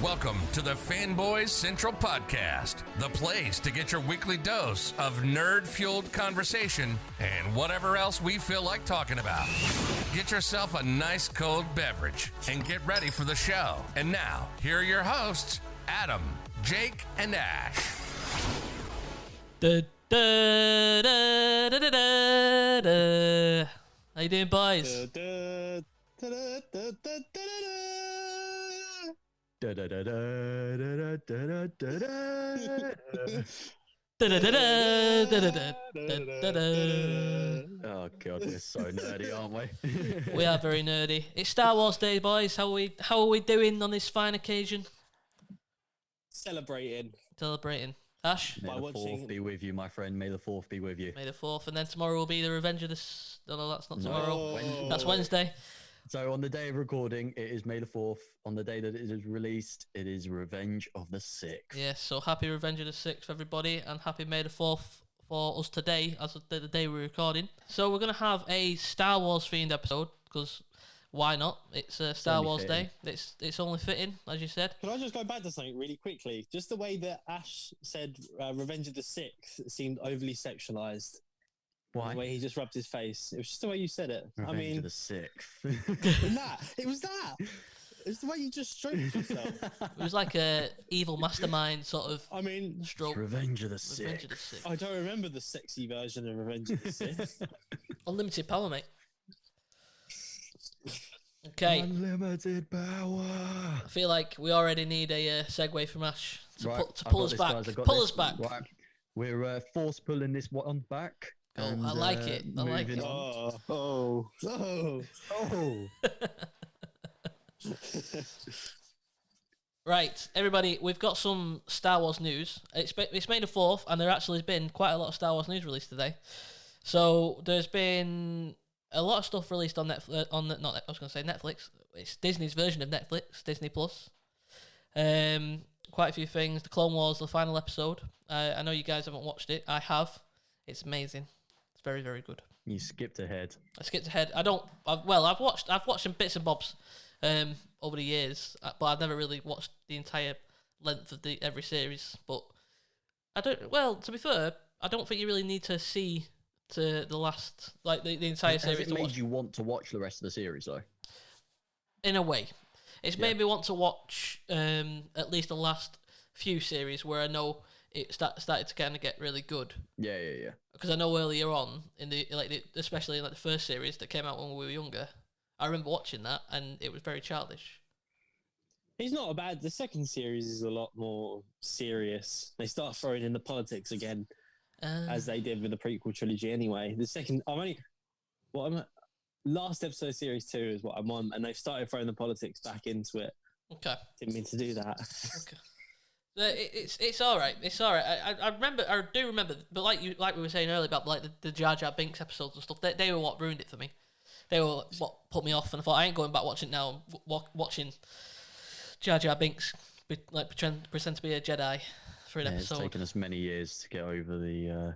Welcome to the Fanboys Central Podcast, the place to get your weekly dose of nerd-fueled conversation and whatever else we feel like talking about. Get yourself a nice cold beverage and get ready for the show. And now, here are your hosts, Adam, Jake, and Ash. Da, da, da, da, da, da, da. How you doing, boys? Da, da, da, da, da, da, da. Da da da da da da da da da. Da, da, da, da, da, da, da, da. Oh god, we're so nerdy, aren't we? We are very nerdy. It's Star Wars Day, boys. How are we doing on this fine occasion? Celebrating. Celebrating. Ash? May By the watching- 4th be with you, my friend. May the 4th be with you. May the 4th, and then tomorrow will be the Revenge of the... No, that's not tomorrow. No. That's Wednesday. So on the day of recording, it is May the 4th. On the day that it is released, it is Revenge of the 6th. Yes, so happy Revenge of the 6th, everybody, and happy May the 4th for us today, as of the day we're recording. So we're going to have a Star Wars themed episode, because why not? It's a Star Wars Day. It's only fitting, as you said. Can I just go back to something really quickly? Just the way that Ash said Revenge of the Sixth seemed overly sexualized. Why? The way he just rubbed his face. It was just the way you said it. Revenge I mean, of the 6th. it was that. It's the way you just stroked yourself. It was like a evil mastermind sort of I mean, stroke. Revenge of the Revenge of the 6th. 6th. I don't remember the sexy version of Revenge of the Sixth. Unlimited power, mate. Okay, Unlimited power. I feel like we already need a segue from Ash to, Right, to I've pull got us this, back. guys, I've got Pull this. us back. Right. We're force pulling this one back. Oh, and, I like it. I like moving it. on. oh. Oh. Right, everybody, we've got some Star Wars news. It's May the 4th, and there actually has been quite a lot of Star Wars news released today. So there's been a lot of stuff released on Netflix. I was going to say Netflix. It's Disney's version of Netflix, Disney Plus. Quite a few things. The Clone Wars, the final episode. I know you guys haven't watched it. I have. It's amazing. It's very, very good. You skipped ahead. I skipped ahead. I've watched some bits and bobs over the years, but I've never really watched the entire length of every series. But I don't. Well, to be fair, I don't think you really need to see to the last, like the entire Has series it to made watch. you want to watch the rest of the series, though? In a way, it's Yeah. made me want to watch at least the last few series where I know it started to kind of get really good. Yeah. Because I know earlier on especially in the first series that came out when we were younger, I remember watching that and it was very childish. He's not a bad. The second series is a lot more serious. They start throwing in the politics again, as they did with the prequel trilogy. Anyway, the second, last episode of series 2 is what I'm on, and they've started throwing the politics back into it. Okay. Didn't mean to do that. Okay. It's all right. It's all right. I do remember, but like we were saying earlier about like the Jar Jar Binks episodes and stuff. They were what ruined it for me. They were what put me off, and I thought I ain't going back watching it now. Watching Jar Jar Binks pretend to be a Jedi for an It's episode. taken us many years to get over the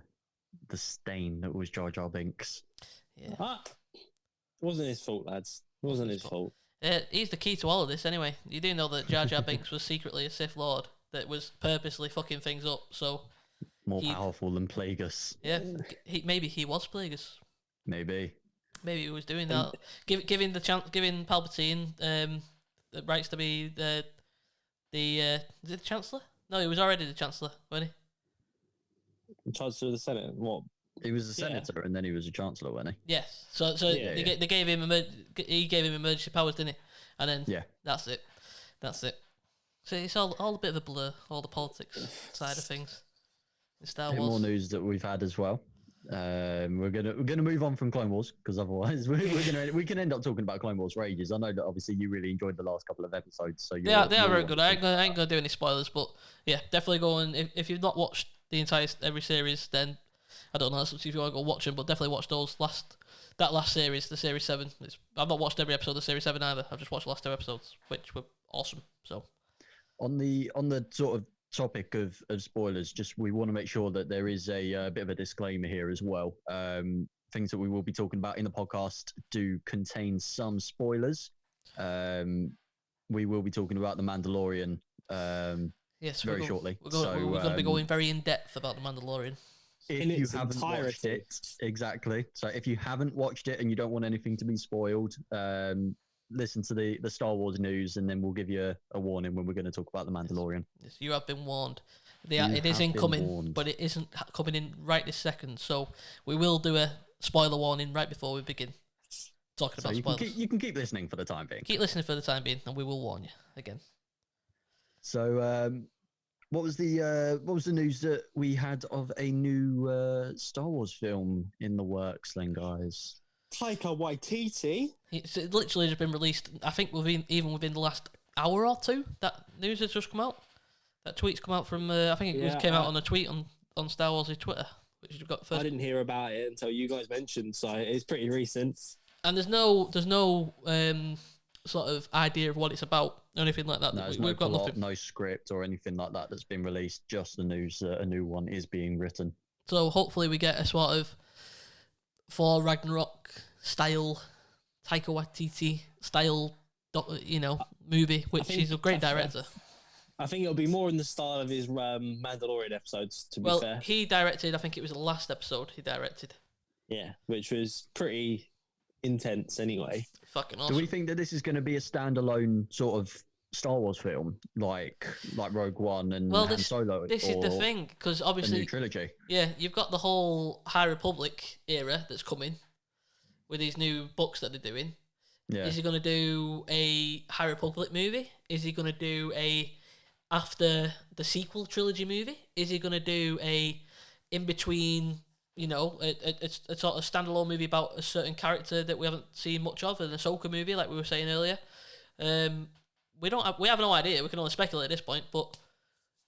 stain that was Jar Jar Binks. Yeah. It wasn't his fault, lads. It wasn't his fault. He's the key to all of this anyway. You do know that Jar Jar Binks was secretly a Sith Lord that was purposely fucking things up. So More powerful than Plagueis. yeah, maybe he was Plagueis. Maybe. Maybe he was doing that, giving Palpatine the rights to be is it the Chancellor? No, he was already the Chancellor, wasn't he? Chancellor of the Senate. What? He was a Yeah. senator and then he was a chancellor, wasn't Yes. So Yeah, they gave him he gave him emergency powers, didn't he? And then Yeah. that's it. So it's all a bit of a blur, all the politics side of things in Star he? Wars. More news that we've had as well. We're gonna move on from Clone Wars because otherwise we can end up talking about Clone Wars for ages. I know that obviously you really enjoyed the last couple of episodes, so They are very good. I ain't gonna do any spoilers, but yeah, definitely go and if you've not watched the entire every series, then I don't know. That's up to you if you want to go watch them, but definitely watch that last series, the series 7. I've not watched every episode of series 7 either. I've just watched the last 2 episodes, which were awesome. So on the sort of topic of spoilers, just we want to make sure that there is a bit of a disclaimer here as well. Things that we will be talking about in the podcast do contain some spoilers. We will be talking about the Mandalorian Yes, very shortly. We're going to be going very in depth about the Mandalorian. If you haven't watched it, exactly. So if you haven't watched it and you don't want anything to be spoiled, listen to the Star Wars news, and then we'll give you a warning when we're going to talk about the Mandalorian. Yes, you have been warned. It is incoming, but it isn't coming in right this second. So we will do a spoiler warning right before we begin talking about spoilers. You can keep listening for the time being. Keep listening for the time being, and we will warn you again. So, what was the news that we had of a new Star Wars film in the works, then, guys? Taika Waititi. It's literally just been released. I think within the last hour or two, that news has just come out. That tweet's come out from. I think it came out on a tweet on Star Wars' Twitter, which you got first. I didn't hear about it until you guys mentioned, so it's pretty recent. And there's no sort of idea of what it's about or anything like that. No, We've got nothing. No script or anything like that that's been released. Just the news that a new one is being written. So hopefully we get a sort of Thor Ragnarok style, Taika Waititi style, movie, which he's a great director. I think it'll be more in the style of his Mandalorian episodes, to be fair. Well, he directed, I think it was the last episode he directed. Yeah, which was pretty intense anyway. Fucking awesome. Do we think that this is going to be a standalone sort of Star Wars film, like Rogue One and Han Solo? This is the thing, because obviously... a new trilogy. Yeah, you've got the whole High Republic era that's coming with these new books that they're doing. Yeah. Is he going to do a High Republic movie? Is he going to do a after the sequel trilogy movie? Is he going to do a in between, a sort of standalone movie about a certain character that we haven't seen much of, an Ahsoka movie, like we were saying earlier? We have no idea. We can only speculate at this point, but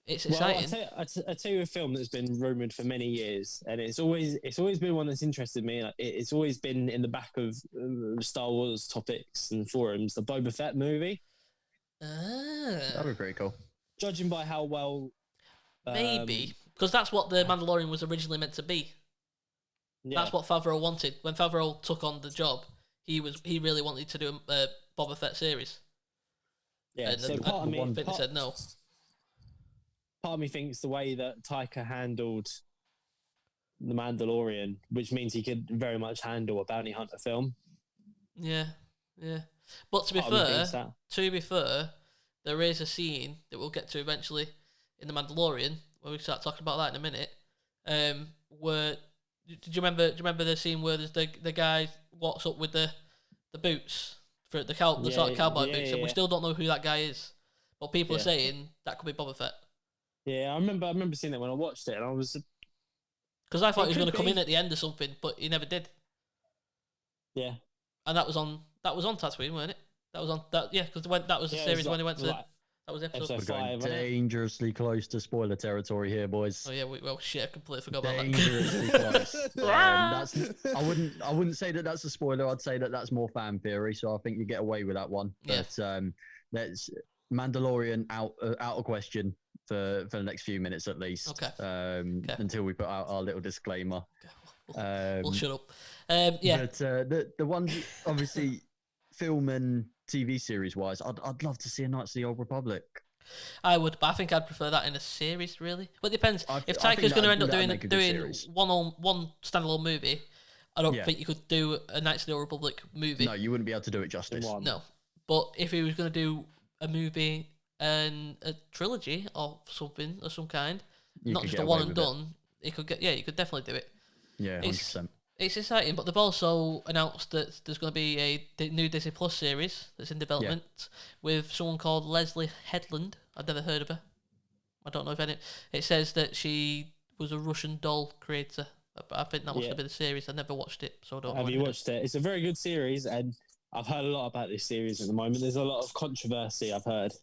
it's exciting. I'll tell you a film that's been rumored for many years, and it's always been one that's interested me. It's always been in the back of Star Wars topics and forums. The Boba Fett movie. That'd be pretty cool. Judging by how well, maybe, because that's what the Mandalorian was originally meant to be. Yeah. That's what Favreau wanted. When Favreau took on the job, he really wanted to do a Boba Fett series. Yeah, and so part of me said no. Part of me thinks the way that Taika handled the Mandalorian, which means he could very much handle a bounty hunter film. Yeah. But to be fair, there is a scene that we'll get to eventually in the Mandalorian when we start talking about that in a minute. Where do you remember the scene where there's the guy walks up with the boots for the sort of cowboy boots, and we still don't know who that guy is, but people are saying that could be Boba Fett. Yeah, I remember seeing it when I watched it, and I was because I thought he was going to come in at the end or something, but he never did. Yeah, and that was on Tatooine, wasn't it? That was on that. Yeah, because that was the series when he went to. That was episode 5. We're going dangerously close to spoiler territory here, boys. Oh yeah, I completely forgot about that. Dangerously close. I wouldn't say that that's a spoiler. I'd say that that's more fan theory. So I think you get away with that one. Yeah. But that's Mandalorian out of question for the next few minutes at least. Okay. Until we put out our little disclaimer. Okay. We'll shut up. Yeah. But the ones obviously film and TV series wise, I'd love to see a Knights of the Old Republic. I would, but I think I'd prefer that in a series, really. But it depends. If Taika's going to end up doing one standalone movie, I don't think you could do a Knights of the Old Republic movie. No, you wouldn't be able to do it justice. No, but if he was going to do a movie and a trilogy or something of some kind, not just a one and done, you could definitely do it. Yeah, 100%. It's exciting, but they've also announced that there's going to be a new Disney Plus series that's in development with someone called Leslie Headland. I've never heard of her. I don't know if any. It says that she was a Russian doll creator. I think that must have been the series. I never watched it, so I don't know. Have you watched it? It's a very good series, and I've heard a lot about this series at the moment. There's a lot of controversy, I've heard.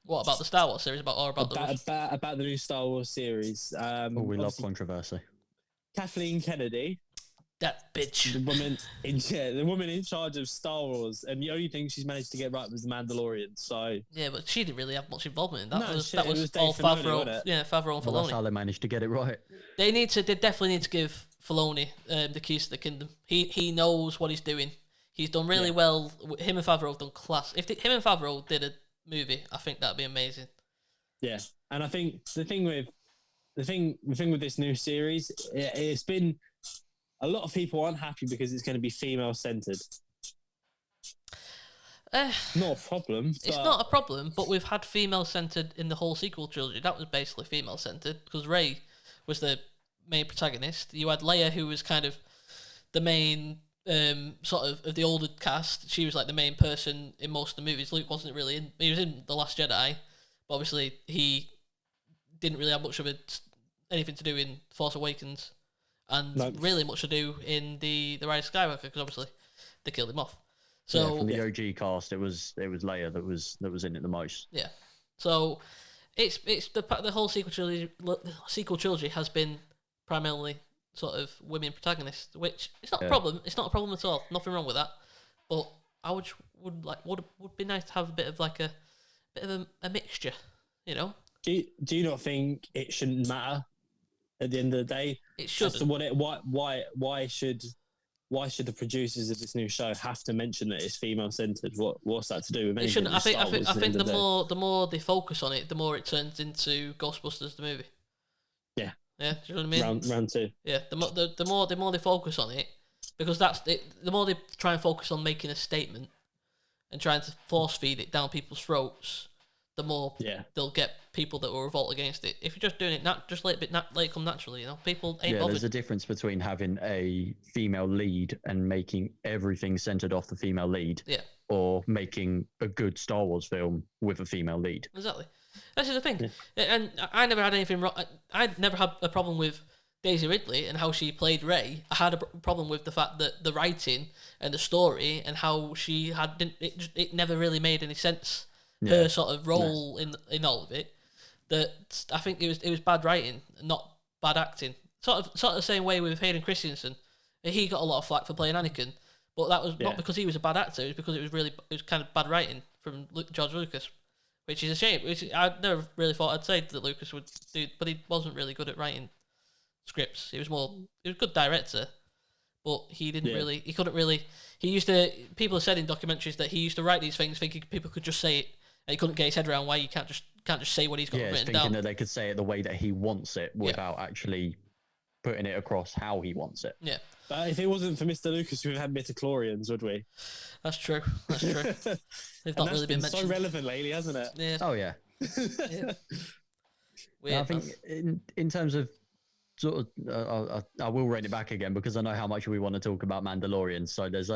What, about the Star Wars series? About the new Star Wars series? We love controversy. Kathleen Kennedy. That bitch. The woman in charge of Star Wars, and the only thing she's managed to get right was the Mandalorian. So yeah, but she didn't really have much involvement in that. No, that was all Favreau. Yeah, Favreau and Filoni. That's how they managed to get it right. They definitely need to give Filoni the keys to the kingdom. He knows what he's doing. He's done really well. Him and Favreau have done class. If him and Favreau did a movie, I think that'd be amazing. Yeah, and I think the thing with this new series, it's been a lot of people aren't happy because it's going to be female centered. Not a problem. It's not a problem, but we've had female centered in the whole sequel trilogy. That was basically female centered because Rey was the main protagonist. You had Leia, who was kind of the main sort of the older cast. She was like the main person in most of the movies. Luke wasn't really in. He was in The Last Jedi, but obviously he didn't really have much of anything to do in Force Awakens, and really much to do in the Rise of Skywalker because obviously they killed him off. So from the OG cast, it was Leia that was in it the most. Yeah, so it's the whole sequel trilogy has been primarily sort of women protagonists, which it's not a problem. It's not a problem at all. Nothing wrong with that. But I would be nice to have a bit of like a mixture, you know. Do you not think it shouldn't matter at the end of the day? It shouldn't. Why should the producers of this new show have to mention that it's female centered? What's that to do with anything? It shouldn't. I think the more they focus on it, the more it turns into Ghostbusters the movie. Yeah. Yeah, do you know what I mean? Round two. Yeah, the more they focus on it, because that's it. The more they try and focus on making a statement and trying to force feed it down people's throats, the more they'll get people that will revolt against it. If you're just doing it, just let it come naturally, you know. People ain't bothered. There's a difference between having a female lead and making everything centered off the female lead, or making a good Star Wars film with a female lead. Exactly. That's the thing. And I never had anything wrong. I never had a problem with Daisy Ridley and how she played Rey. I had a problem with the fact that the writing and the story and how she it never really made any sense. Her sort of role in all of it. That I think it was bad writing, not bad acting. Sort of the same way with Hayden Christensen. He got a lot of flack for playing Anakin, but that was not because he was a bad actor. It was because it was kind of bad writing from George Lucas, which is a shame. Which I never really thought I'd say that Lucas would do, but he wasn't really good at writing scripts. He was a good director, but he didn't really. He couldn't really. He used to. People have said in documentaries that he used to write these things thinking people could just say it. And he couldn't get his head around why you can't just say what he's got written thinking down. That they could say it the way that he wants it without actually putting it across how he wants it. Yeah. But if it wasn't for Mr. Lucas, we'd have midichlorians, would we? That's true. They've not really been mentioned. So relevant lately, hasn't it? Yeah. Oh yeah. Weird, I think in terms of sort of, I will rein it back again because I know how much we want to talk about Mandalorian. So there's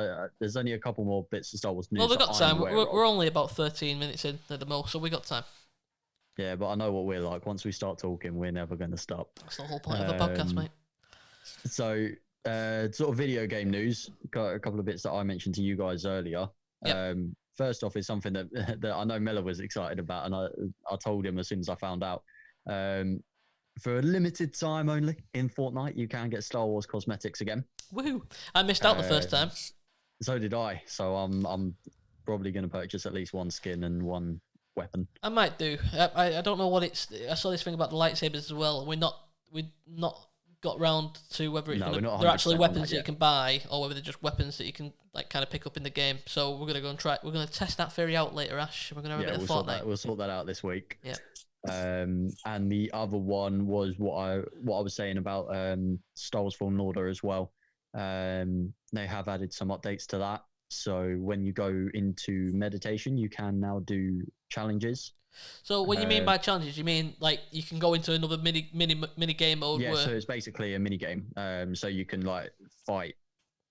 only a couple more bits of Star Wars news. Well, we've got time. We're only about 13 minutes in at the most, so we got time. Yeah, but I know what we're like. Once we start talking, we're never going to stop. That's the whole point of a podcast, mate. So, sort of video game news. Got a couple of bits that I mentioned to you guys earlier. Yep. First off is something that I know Miller was excited about, and I told him as soon as I found out. For a limited time only in Fortnite, you can get Star Wars cosmetics again. Woohoo! I missed out the first time. So did I. So I'm probably going to purchase at least one skin and one weapon. I might do. I don't know what it's. I saw this thing about the lightsabers as well. We've not got round to whether they're actually weapons that you can buy or whether they're just weapons that you can like kind of pick up in the game. So we're gonna go and try. We're gonna test that theory out later, Ash. We're gonna have a bit of Fortnite. We'll sort that out this week. Yeah. And the other one was what I was saying about Star Wars Fallen Order as well. They have added some updates to that. So when you go into meditation, you can now do challenges. So what you mean by challenges? You mean like you can go into another mini game mode? Yeah, so it's basically a mini game. So you can like fight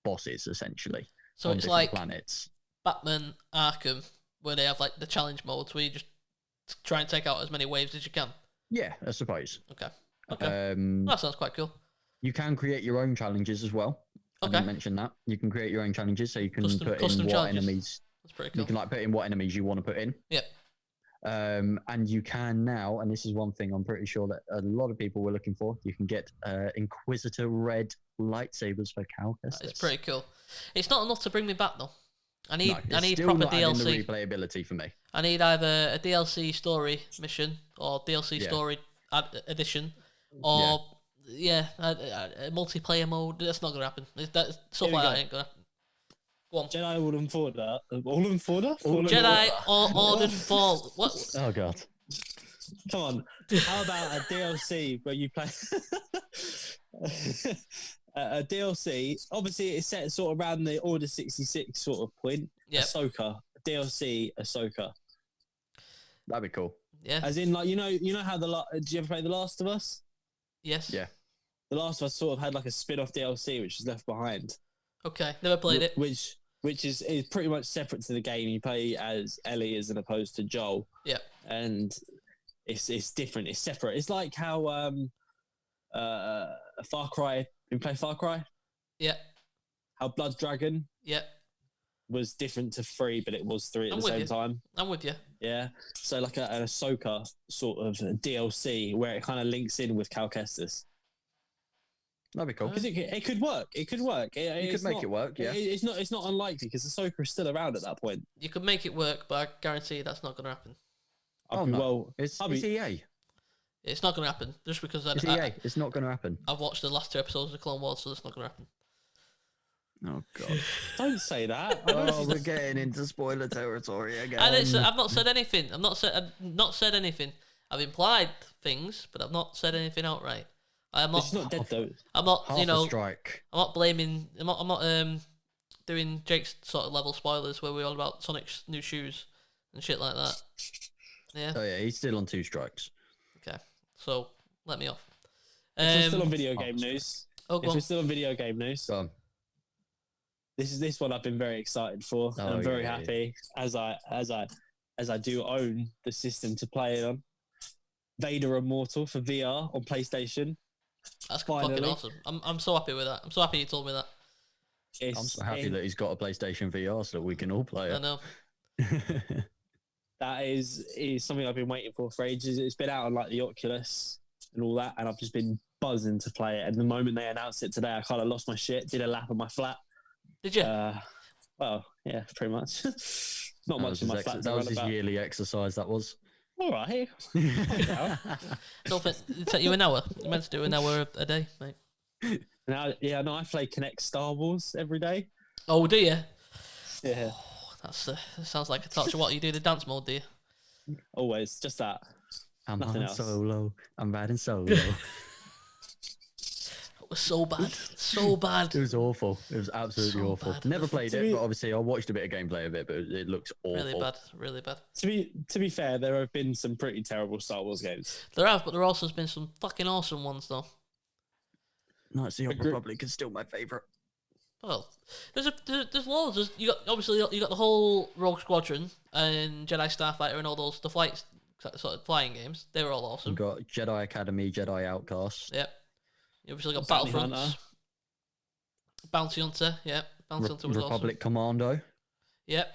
bosses essentially. So it's like planets. Batman Arkham, where they have like the challenge modes where you just try and take out as many waves as you can. Yeah, I suppose. Okay. That sounds quite cool. You can create your own challenges as well. I didn't mention that. You can create your own challenges, so you can put in what enemies. That's pretty cool. You can like put in what enemies you want to put in. Yep. And you can now, and this is one thing I'm pretty sure that a lot of people were looking for. You can get Inquisitor red lightsabers for Cal Kestis. It's pretty cool. It's not enough to bring me back though. I need still proper not DLC. The replayability for me. I need either a DLC story mission or DLC story edition, or a multiplayer mode. That's not gonna happen. Stuff like that ain't gonna happen. Go on. Jedi Order Forda. Jedi Order Fall. What? Oh god. Come on. How about a DLC where you play a DLC? Obviously, it's set sort of around the Order 66 sort of point. Yep. Ahsoka DLC, Ahsoka. That'd be cool. Yeah. As in, like, you know how did you ever play The Last of Us? Yes. Yeah. The Last of Us sort of had like a spin-off DLC which was left behind. Okay. Never played it. Which is pretty much separate to the game. You play as Ellie as opposed to Joel. Yep. And it's different. It's separate. It's like how Far Cry. You play Far Cry? Yeah. How Blood Dragon Yeah. was different to 3, but it was 3 at the same time. I'm with you. Yeah. So like an Ahsoka sort of DLC where it kind of links in with Cal Kestis. That'd be cool. Because it could work. It could work. You could make it work, yeah. It's not unlikely because Ahsoka is still around at that point. You could make it work, but I guarantee you that's not going to happen. No. It's EA. It's not going to happen just because It's EA. It's not going to happen. I've watched the last 2 episodes of Clone Wars, so it's not going to happen. Oh, God. Don't say that. We're getting into spoiler territory again. And I've not said anything. I've not said anything. I've implied things, but I've not said anything outright. I'm not. She's not dead though. I'm not. Half You know. a strike. I'm not blaming. I'm not doing Jake's sort of level spoilers where we're all about Sonic's new shoes and shit like that. Yeah. Oh, yeah, he's still on 2 strikes. Okay. So let me off. If we're still on video game news. Oh, If go we're on. still on video game news. Go on. This one I've been very excited for. And Oh, I'm very yeah, happy as I do own the system to play it on. Vader Immortal for VR on PlayStation. That's Finally. fucking awesome. I'm so happy with that. I'm so happy you told me that. I'm so happy that he's got a PlayStation VR so we can all play I it. know. That is something I've been waiting for ages. It's been out on like the Oculus and all that, and I've just been buzzing to play it. And the moment they announced it today, I kind of lost my shit. Did a lap of my flat. Did you? Well, yeah, pretty much. Not much in my flat. That was his yearly exercise, that was. All right. Don't think it took you an hour. You meant to do an hour a day, mate. Now, yeah, no, I play Connect Star Wars every day. Oh, do you? Yeah, That sounds like a touch of what you do the dance mode, do you? always just that. I'm Nothing on else. solo. I'm riding solo. It was so bad. So bad. It was awful. It was absolutely So awful. bad. Never played To it, me- but obviously I watched a bit of gameplay of it, but it looks awful. Really bad. Really bad. To be fair, there have been some pretty terrible Star Wars games. There have, but there also has been some fucking awesome ones, though. Knights of the Old Agree- Republic is still my favourite. Well, there's loads. You got the whole Rogue Squadron and Jedi Starfighter and all those the flights sort of flying games. They were all awesome. We've got Jedi Academy, Jedi Outcast. Yep. You obviously got Bounty Battlefronts. Hunter. Bounty Hunter. Yep. Bounty Hunter was Republic awesome. Commando. Yep.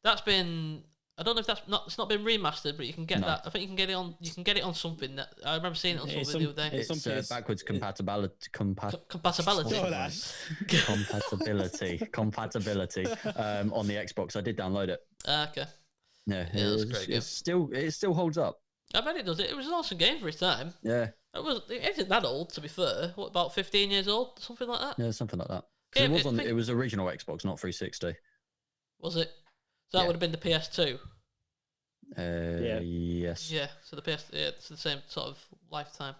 That's been. I don't know if it's not been remastered, but you can get No. that. I think you can get it on something that I remember seeing it on It's something the other day. It's It's on PS. backwards compatibility. Compatibility. Oh, that's- Compatibility. On the Xbox, I did download it. Okay. Yeah, Yeah, it was a great game. it still holds up. I bet it does. It was an awesome game for its time. Yeah, It isn't that old, to be fair. What, about 15 years old? Something like that? yeah, something like that. 'Cause Yeah, it was but it was original Xbox, not 360. Was it? So that Yeah. would have been the PS2. Yes. Yeah, so it's the same sort of lifetime.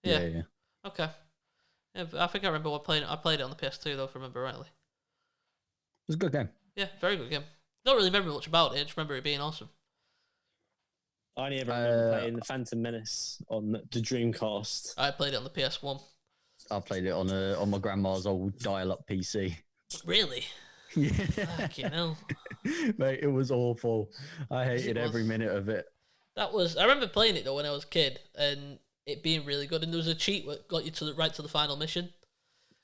Yeah. Yeah. yeah. Okay. Yeah, but I think I remember I played it on the PS2, though, if I remember rightly. It was a good game. Yeah, very good game. Don't really remember much about it, I just remember it being awesome. I only ever remember playing the Phantom Menace on the Dreamcast. I played it on the PS1. I played it on my grandma's old dial-up PC. Really? Yeah, Fucking hell. mate, it was awful. I hated It was. every minute of it. I remember playing it, though, when I was a kid, and it being really good. And there was a cheat that got you right to the final mission,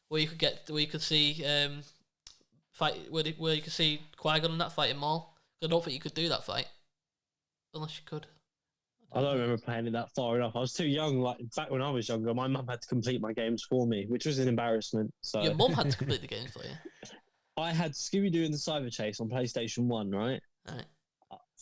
where you could see where you could see Qui-Gon in that fighting Maul. I don't think you could do that fight unless you could. I don't remember playing it that far enough. I was too young. Like back when I was younger, my mum had to complete my games for me, which was an embarrassment. So Your mum had to complete the games for you. I had Scooby Doo and the Cyber Chase on PlayStation 1, right? Right.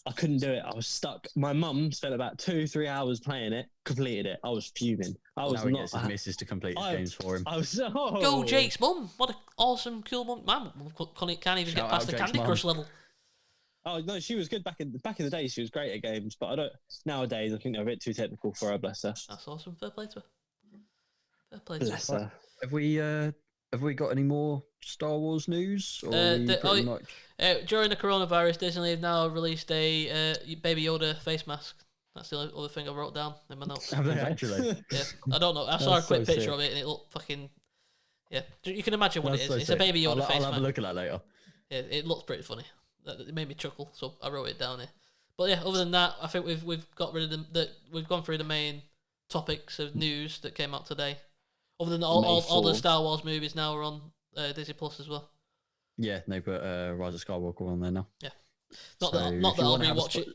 I couldn't do it. I was stuck. My mum spent about 2-3 hours playing it, completed it. I was fuming. I was Now he not. gets his missus to complete his I- games for him. I was. Oh. Go, Jake's mum! What an awesome, cool mum! My mum can't even Shout get past out the Jake's Candy mum. Crush level. Oh no, she was good back in the day. She was great at games, but I don't nowadays. I think they're a bit too technical for her. Bless her. That's awesome. Fair play to her. Fair play to her. Bless her. Have we got any more Star Wars news? Or are we pretty much... During the coronavirus, Disney have now released a Baby Yoda face mask. That's the other thing I wrote down in my notes. Have they actually? Yeah, I don't know. I saw a quick picture of it and it looked fucking... Yeah, you can imagine what it is. So it's a Baby Yoda face mask. I'll have a look at that later. Yeah, it looks pretty funny. It made me chuckle, so I wrote it down here. But yeah, other than that, I think we've got rid of we've gone through the main topics of news that came out today. Other than all the Star Wars movies now are on Disney Plus as well. Yeah, they put Rise of Skywalker on there now. Yeah, not that I'll rewatch it.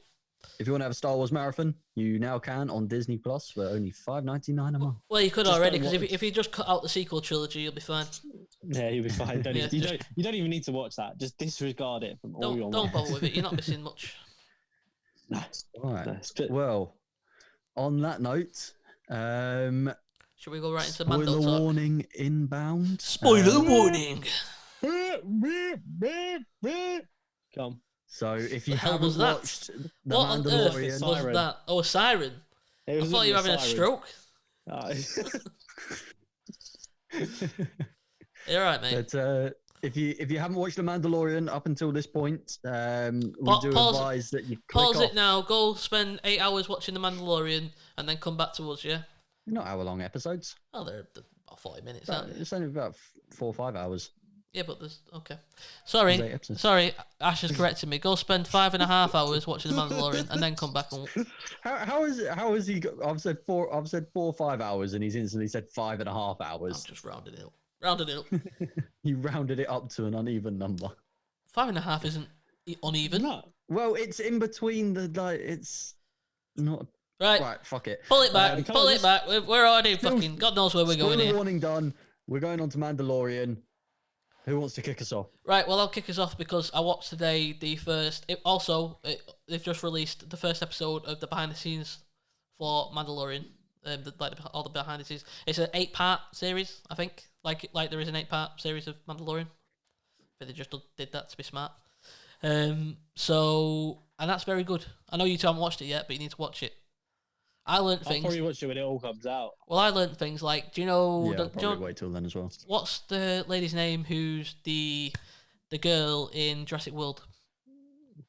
If you want to have a Star Wars marathon, you now can on Disney Plus for only $5.99 a month. Well, you could already, because if you just cut out the sequel trilogy, you'll be fine. Yeah, you'll be fine. You don't even need to watch that. Just disregard it from all your. Don't bother with it. You're not missing much. Nice. All right. Well, on that note, should we go right into Mando talk? Spoiler warning inbound. Spoiler warning. Come. So if you hell haven't was that? watched The What on earth Mandalorian, was that? Oh, a siren. I thought you were having a stroke. You're right, mate. But if you haven't watched The Mandalorian up until this point, we advise that you pause it now. Go spend 8 hours watching The Mandalorian, and then come back to us. Yeah. Not hour-long episodes. Oh, they're about 40 minutes. It's only about 4 or 5 hours. Yeah, but there's okay. Sorry, Ash has corrected me. Go spend 5.5 hours watching The Mandalorian, and then come back and. How is he? I've said 4 or 5 hours, and he's instantly said 5.5 hours. I'm just rounded it up. Rounded it up. You rounded it up to an uneven number. 5.5 isn't uneven. No. Well, it's in between the it's not. Right, fuck it. Pull it back. Pull it back. We're already fucking. God knows where we're going here. Warning done. We're going on to Mandalorian. Who wants to kick us off? Right, well, I'll kick us off because I watched today the first. They've just released the first episode of the behind the scenes for Mandalorian. All the behind the scenes. It's an 8-part series, I think. Like there is an 8-part series of Mandalorian. But they just did that to be smart. And that's very good. I know you two haven't watched it yet, but you need to watch it. I learned things. I'll probably watch it when it all comes out. Well, I learned things like, do you know? Yeah, probably wait till then as well. What's the lady's name who's the girl in Jurassic World?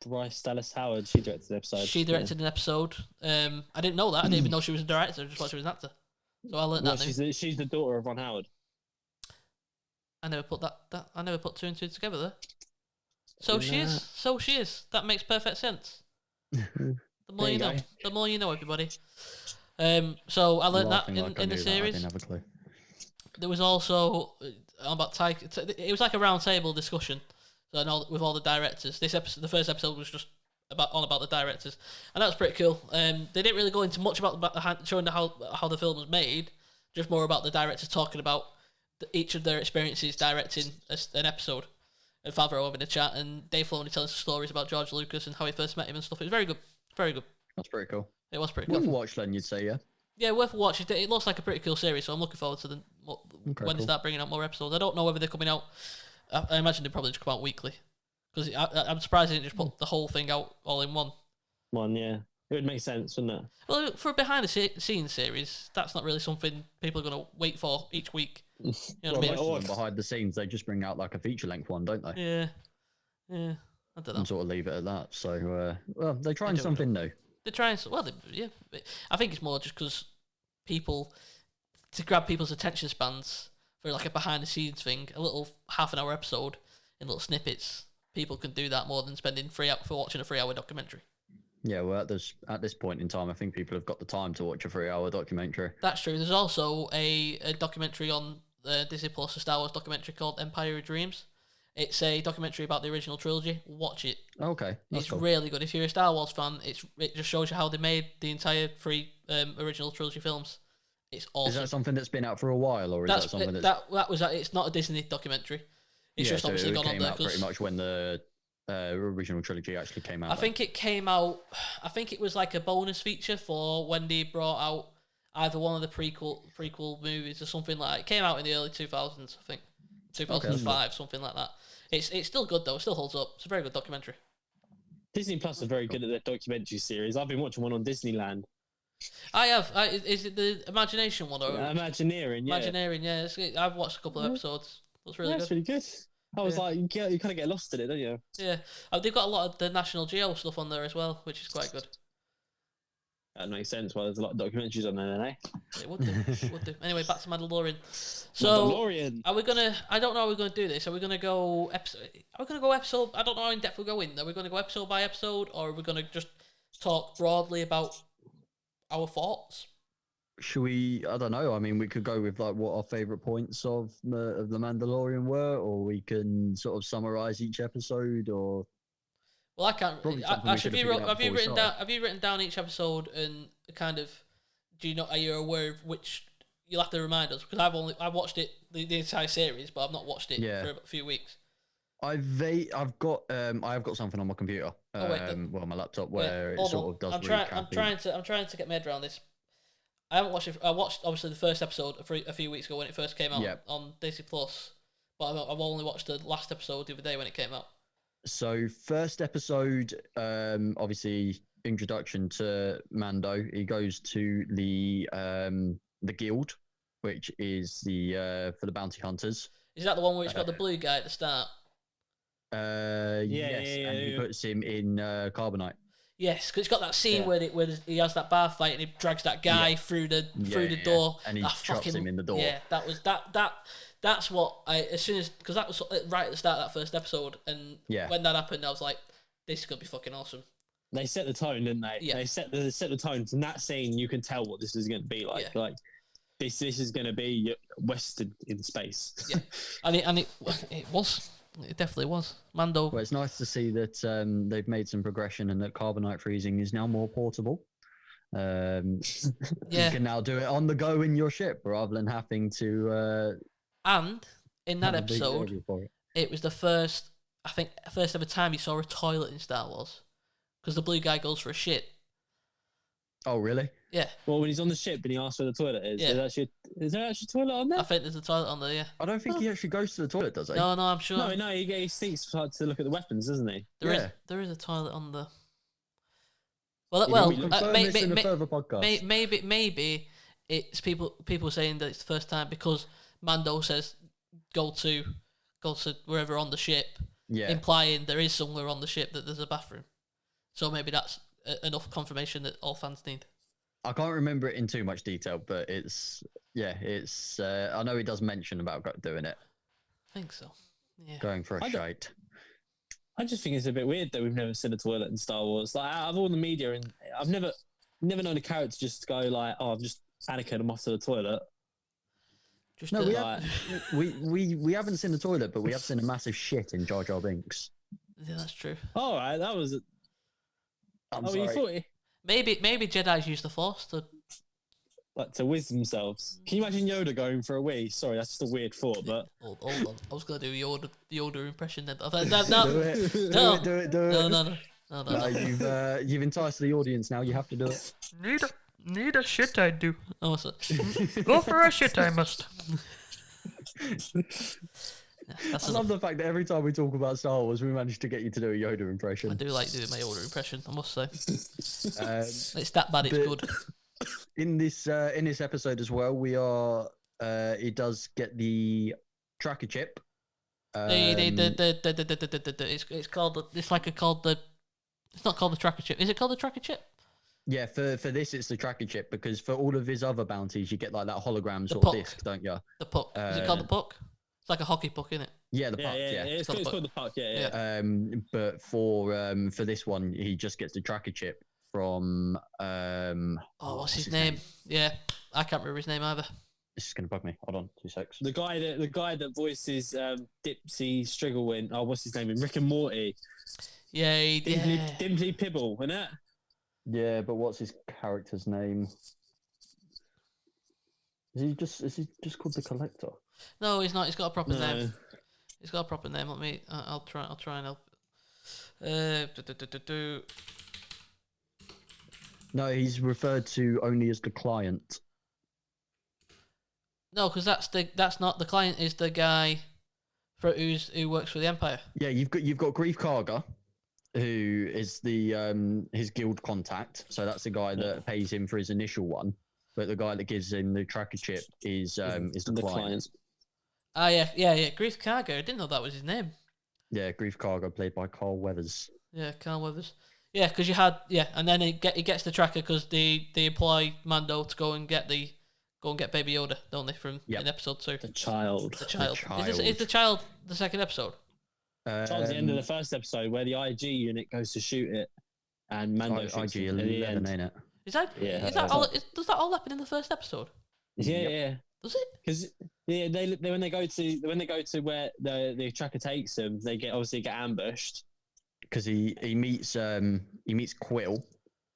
Bryce Dallas Howard. She directed an episode. She directed an episode. I didn't know that. I didn't even know she was a director. I just thought she was an actor. So I learned that. She's the daughter of Ron Howard. I never put that. I never put 2 and 2 together there. So she is. So she is. That makes perfect sense. The more you know. The more you know, everybody. So I learned that in the series. I didn't have a clue. There was also about it was like a round table discussion. So with all the directors. The first episode was just about the directors, and that was pretty cool. They didn't really go into much about showing how the film was made. Just more about the directors talking about each of their experiences directing an episode. And Favreau having a chat, and Dave Filoni telling us stories about George Lucas and how he first met him and stuff. It was very good. Very good. That's pretty cool. It was pretty cool. Worth a watch then, you'd say, yeah? Yeah, worth a watch. It looks like a pretty cool series, so I'm looking forward to when they start bringing out more episodes. I don't know whether they're coming out. I imagine they probably just come out weekly. Because I'm surprised they didn't just put the whole thing out all in one. Yeah. It would make sense, wouldn't it? Well, for a behind-the-scenes series, that's not really something people are going to wait for each week. You know what I mean? Most of them behind the scenes, they just bring out like a feature-length one, don't they? Yeah. I don't know. And sort of leave it at that. So, they're trying something new. They're trying. I think it's more just because to grab people's attention spans for like a behind-the-scenes thing, a little half-an-hour episode in little snippets. People can do that more than spending for watching a 3-hour documentary. Yeah, well, at this point in time, I think people have got the time to watch a 3-hour documentary. That's true. There's also a documentary on Disney Plus, a Star Wars documentary called Empire of Dreams. It's a documentary about the original trilogy. Watch it. Okay, it's cool. Really good. If you're a Star Wars fan, it just shows you how they made the entire 3 original trilogy films. It's awesome. Is that something that's been out for a while, or is that something that was? It's not a Disney documentary. It's just obviously gone on there because pretty much when the original trilogy actually came out. I think it came out. I think it was like a bonus feature for when they brought out either one of the prequel movies or something like that. It came out in the early 2000s, I think 2005, something like that. It's still good though. It still holds up. It's a very good documentary. Disney Plus are very good at their documentary series. I've been watching one on Disneyland. I have. Is it the Imagination one or Imagineering? Yeah. Imagineering? Yeah, I've watched a couple of episodes. That's really good. That's really good. I was like, you kind of get lost in it, don't you? Yeah, they've got a lot of the National Geo stuff on there as well, which is quite good. That makes sense. Well, there's a lot of documentaries on there, eh? It would do. Would do. Anyway, back to Mandalorian. So, Mandalorian. are we gonna? I don't know how we're gonna do this. Are we gonna go episode? Are we gonna go episode? I don't know how in depth we're going. Are we gonna go episode by episode, or are we gonna just talk broadly about our thoughts? Should we? I don't know. I mean, we could go with like what our favorite points of the Mandalorian were, or we can sort of summarize each episode, or. Well, I can't. Actually, have you written down each episode and kind of? Do you know? Are you aware of which? You'll have to remind us because I've watched it the entire series, but I've not watched it for a few weeks. I've got something on my computer. Well, my laptop where it sort of does. I'm trying to get my head around this. I haven't watched it. I watched obviously the first episode a few weeks ago when it first came out on Disney Plus, but I've only watched the last episode the other day when it came out. So first episode, obviously introduction to Mando. He goes to the guild, which is the for the bounty hunters. Is that the one where it's got the blue guy at the start? Yes, and he puts him in carbonite. Yes, because it's got that scene where he has that bar fight and he drags that guy through the door and he chops him in the door. Yeah, that was that. That's what as soon as because that was right at the start of that first episode, and when that happened, I was like, "This is gonna be fucking awesome." They set the tone, didn't they? Yeah. They set the tone. From that scene, you can tell what this is going to be like. Yeah. Like this is going to be Western in space. Yeah, and it was. It definitely was. Mando. Well, it's nice to see that they've made some progression and that carbonite freezing is now more portable. You can now do it on the go in your ship rather than having to. And in that episode, it was the first ever time you saw a toilet in Star Wars, because the blue guy goes for a shit. Oh, really? Yeah. Well, when he's on the ship and he asks where the toilet is, is there actually a toilet on there? I think there's a toilet on there, yeah. I don't think he actually goes to the toilet, does he? No, I'm sure. No, he sneaks to look at the weapons, doesn't he? There is a toilet on the... Maybe it's people saying that it's the first time because Mando says go to wherever on the ship, implying there is somewhere on the ship that there's a bathroom. So maybe that's enough confirmation that all fans need. I can't remember it in too much detail, but it's I know he does mention about doing it. I think so. Yeah. Going for a shite. I just think it's a bit weird that we've never seen a toilet in Star Wars. Like out of all the media, and I've never known a character just go like, "Oh, I'm just Anakin. I'm off to the toilet." We haven't seen the toilet, but we have seen a massive shit in Jar Jar Binks. Yeah, that's true. All right, that was. I'm sorry. Maybe Jedi's use the Force to whiz themselves. Can you imagine Yoda going for a wee? Sorry, that's just a weird thought, but hold on. I was gonna do Yoda impression then. No. Do it. No, you've enticed the audience now. You have to do it. Need a shit I do. Oh, so. Go for a shit I must. I love the fact that every time we talk about Star Wars, we manage to get you to do a Yoda impression. I do like doing my Yoda impression, I must say. It's that bad, it's good. In this episode as well, we are. He does get the tracker chip. It's called. It's like called the. It's not called the tracker chip. Is it called the tracker chip? Yeah, for this it's the tracker chip because for all of his other bounties you get like that hologram sort of disc, don't you? The puck. Is it called the puck? It's like a hockey puck, isn't it? Yeah, the puck. Yeah, it's called the puck. Yeah. But for this one, he just gets the tracker chip from. What's his name? Yeah, I can't remember his name either. This is gonna bug me. Hold on, 2 seconds. The guy that voices Dipsy Striggle in what's his name in Rick and Morty? Yeah, Dimply Pibble, isn't it? Yeah, but what's his character's name? Is he just called the Collector? No, he's not. He's got a proper name. He's got a proper name. Let me. I'll try and help. No, he's referred to only as the client. No, because that's not the client. Is the guy who works for the Empire? Yeah, you've got Grief Karga, who is the his guild contact. So that's the guy that pays him for his initial one. But the guy that gives him the tracker chip is the client. Ah, yeah. Grief Cargo. I didn't know that was his name. Yeah, Grief Cargo, played by Carl Weathers. Yeah, Carl Weathers. Yeah, because you had and then he gets the tracker because they employ Mando to go and get Baby Yoda, don't they? From in episode 2. The child. Is the child the second episode? Towards the end of the first episode, where the IG unit goes to shoot it, and Mando shoots IG it at the end. ain't it? Is that all? Does that all happen in the first episode? Yeah. Does it? Because they when they go to where the tracker takes them, they get ambushed. Because he meets Quill,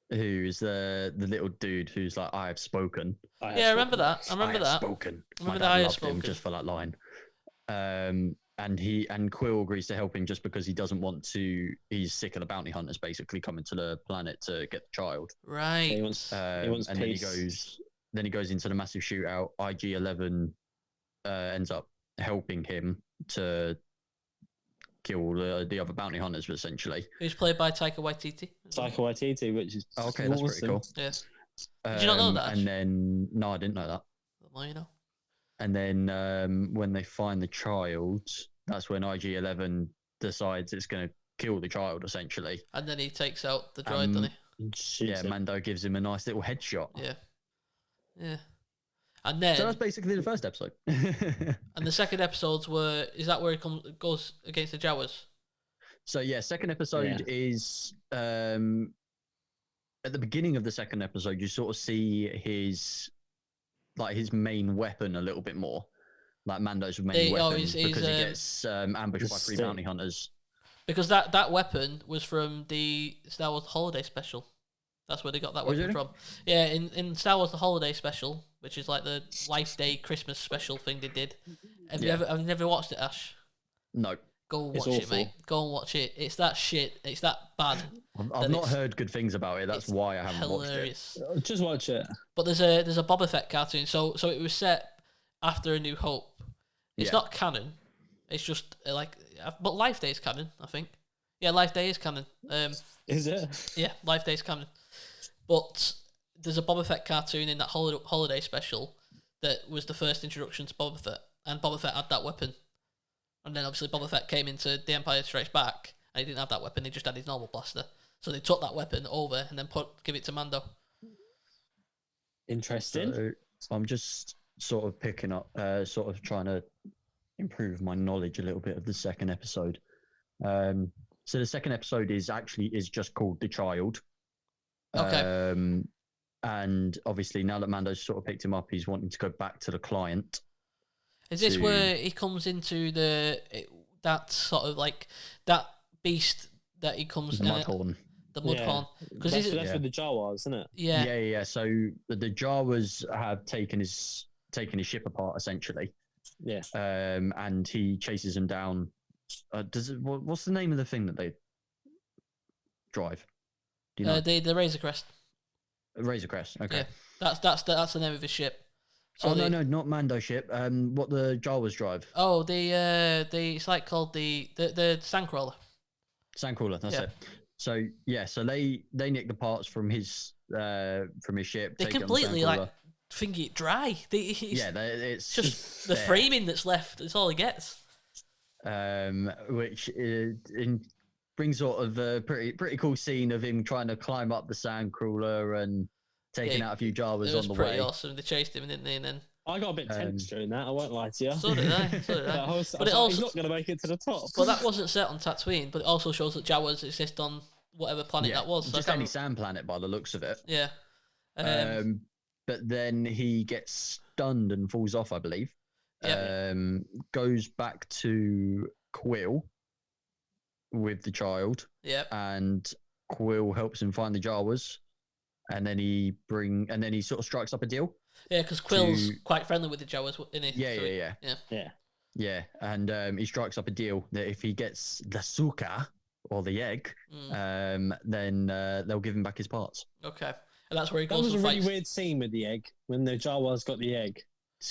who's the little dude who's like, I have spoken. I remember that. I remember that. Spoken. Remember that I have spoken. Him just for that line. And Quill agrees to help him just because he doesn't want to. He's sick of the bounty hunters basically coming to the planet to get the child. Right. He wants and peace. then he goes into the massive shootout. IG-11 ends up helping him to kill the other bounty hunters, essentially. Who's played by Taika Waititi. Which is okay. That's pretty cool. Yeah. Did you not know that? And then no, I didn't know that. Well, you know. And then when they find the child, that's when IG-11 decides it's going to kill the child, essentially. And then he takes out the droid, doesn't he? Yeah, Mando gives him a nice little headshot. Yeah. And then... So that's basically the first episode. And the second episodes is that where he goes against the Jawas? So yeah, second episode is... at the beginning of the second episode, you sort of see his main weapon a little bit more. Like Mando's main weapon, because he gets ambushed by 3 bounty hunters. Because that weapon was from the Star Wars Holiday Special. That's where they got that weapon from. Yeah, in Star Wars The Holiday Special, which is like the Life Day Christmas special thing they did. Have you never watched it, Ash? No. Go and watch it, mate. Go and watch it. It's that shit. It's that bad. I've not heard good things about it. That's why I haven't watched it. Just watch it. But there's a Boba Fett cartoon. So it was set after A New Hope. It's not canon. It's just but Life Day is canon, I think. Yeah, Life Day is canon. Is it? Yeah, Life Day is canon. But there's a Boba Fett cartoon in that holiday special that was the first introduction to Boba Fett, and Boba Fett had that weapon. And then obviously Boba Fett came into The Empire Strikes Back, and he didn't have that weapon. He just had his normal blaster. So they took that weapon over and then give it to Mando. Interesting. So I'm just sort of picking up, sort of trying to improve my knowledge a little bit of the second episode. So the second episode is just called The Child. Okay. And obviously now that Mando's sort of picked him up, he's wanting to go back to the client. Is this where he comes into that sort of like that beast that he comes? The Mudhorn. The Mudhorn. Because that's with the Jawas, isn't it? Yeah. Yeah. So the Jawas have taken his ship apart essentially. Yeah. And he chases him down. What's the name of the thing that they drive? Do you know? The Razor Crest. Razor Crest. Okay. Yeah. That's the name of his ship. So no, not Mando ship. What the Jawas drive? Oh, it's like called the Sandcrawler. Sandcrawler, that's it. So so they nick the parts from his ship. They completely think it dry. It's just the framing that's left. That's all he gets. Which brings sort of a pretty cool scene of him trying to climb up the Sandcrawler and taking out a few Jawas on the way. It was pretty awesome. They chased him, didn't they? And then I got a bit tense during that. I won't lie to you. So did I. But he's not going to make it to the top. But that wasn't set on Tatooine. But it also shows that Jawas exist on whatever planet that was. Just any sand planet by the looks of it. Yeah. But then he gets stunned and falls off, I believe. Yep. Goes back to Quill with the child. Yeah. And Quill helps him find the Jawas. And then he sort of strikes up a deal. Yeah, because Quill's quite friendly with the Jawas, isn't he? Yeah. And he strikes up a deal that if he gets the suka or the egg, then they'll give him back his parts. Okay, and that's where he goes. That was a really weird scene with the egg when the Jawas got the egg.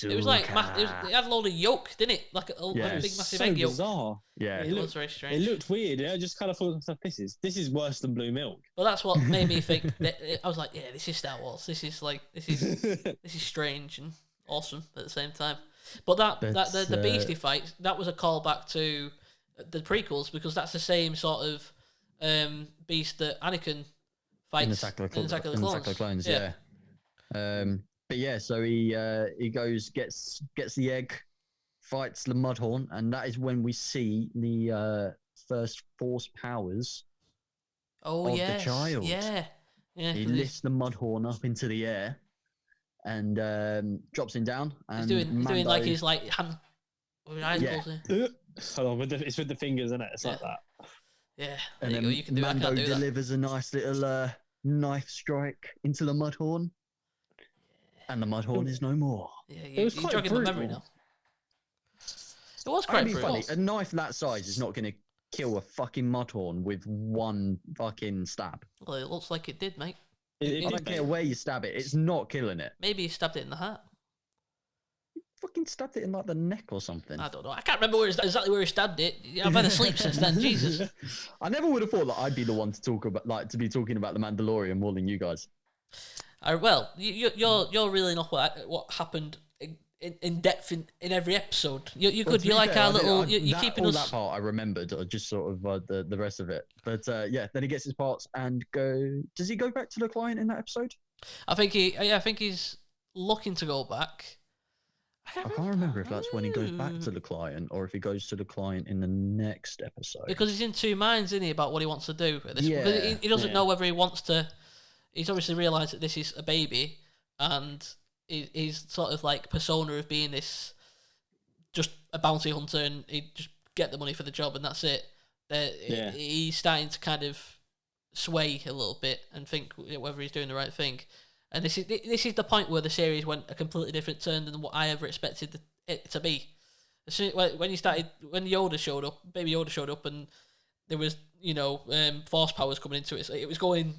It was like it had a load of yolk, didn't it? Like a big massive egg yolk. Bizarre. Yeah, it was very strange. It looked weird. I just kind of thought to myself, this is worse than blue milk. Well, that's what made me think. I was like, yeah, this is Star Wars. This is strange and awesome at the same time. But the beastie fight, that was a callback to the prequels, because that's the same sort of beast that Anakin fights in Attack of the Clones. Yeah. But yeah, so he goes, gets the egg, fights the Mudhorn, and that is when we see the first Force powers of the child. Yeah. Mm-hmm. He lifts the Mudhorn up into the air and drops him down. And he's doing like his hand. Yeah. Hold on, it's with the fingers, isn't it? It's like that. Yeah. And then you can do Mando that. delivers a nice little knife strike into the Mudhorn. And the Mudhorn is no more. Yeah, it was you're quite jogging my memory now. It was quite brutal. Funny. A knife that size is not going to kill a fucking Mudhorn with one fucking stab. Well, it looks like it did, mate. I don't care where you stab it, it's not killing it. Maybe he stabbed it in the heart. Fucking stabbed it in like the neck or something. I don't know. I can't remember exactly where he stabbed it. I've had a sleep since then. Jesus. I never would have thought that I'd be the one to talk about, to be talking about the Mandalorian more than you guys. Well, you're really not what happened in depth in every episode. You're good. You're like our little. You're keeping us. That part I remembered, or just sort of the rest of it. But yeah, then he gets his parts and go. Does he go back to the client in that episode? I think he's looking to go back. I can't remember if that's when he goes back to the client or if he goes to the client in the next episode. Because he's in two minds, isn't he, about what he wants to do. He doesn't know whether he wants to. He's obviously realised that this is a baby, and he's sort of like persona of being this, just a bounty hunter, and he just get the money for the job, and that's it. He's starting to kind of sway a little bit and think whether he's doing the right thing. And this is the point where the series went a completely different turn than what I ever expected it to be. When Baby Yoda showed up, and there was force powers coming into it. So it's going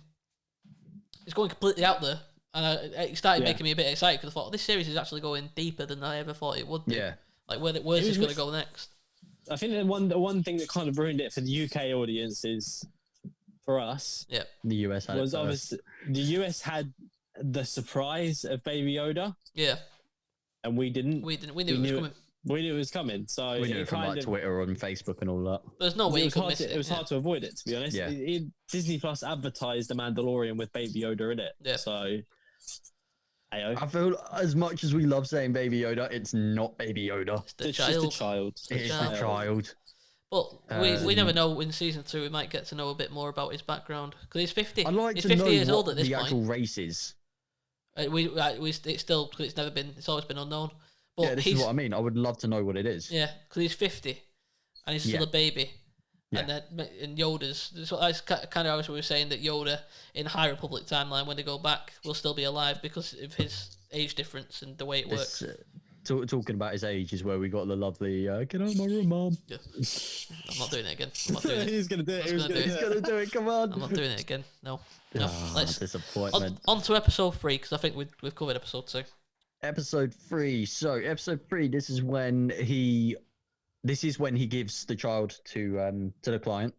completely out there, and it started making me a bit excited because I thought this series is actually going deeper than I ever thought it would do. Yeah, like where's this going to go next? I think the one thing that kind of ruined it for the UK audience is for us. Yeah, the US had was obviously the US had the surprise of Baby Yoda. Yeah, and we didn't. We knew it was coming. We knew it was coming, so we knew it from like Twitter and Facebook and all that. There's no way it was hard to avoid it, to be honest. Yeah. Disney Plus advertised the Mandalorian with Baby Yoda in it. Yeah. So, I feel as much as we love saying Baby Yoda, it's not Baby Yoda. It's just a child. It is the child. But we never know. In season 2, we might get to know a bit more about his background because he's 50. I'd like he's to 50 know years what old at this the point. actual race is. It's always been unknown. But yeah, this is what I mean. I would love to know what it is. Yeah, because he's 50, and he's still a baby. Yeah. And Yoda's... That's kind of how we were saying that Yoda, in High Republic timeline, when they go back, will still be alive because of his age difference and the way it works. Talking about his age is where we got the lovely, get out of my room, Mom. Yeah. I'm not doing it again. I'm not doing it. He's going to do it. He's going to do it. Come on. I'm not doing it again. No. Let's disappointment. On to episode 3, because I think we've covered episode 2. Episode 3. So, episode 3, this is when he gives the child to the client.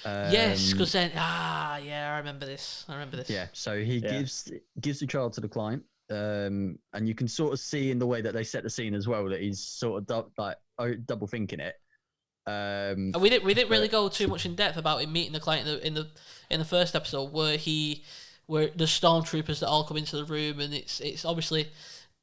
Yes, because then I remember this. Yeah, so he gives the child to the client. And you can sort of see in the way that they set the scene as well that he's sort of double thinking it. And we didn't really go too much in depth about him meeting the client in the first episode where the stormtroopers that all come into the room, and it's obviously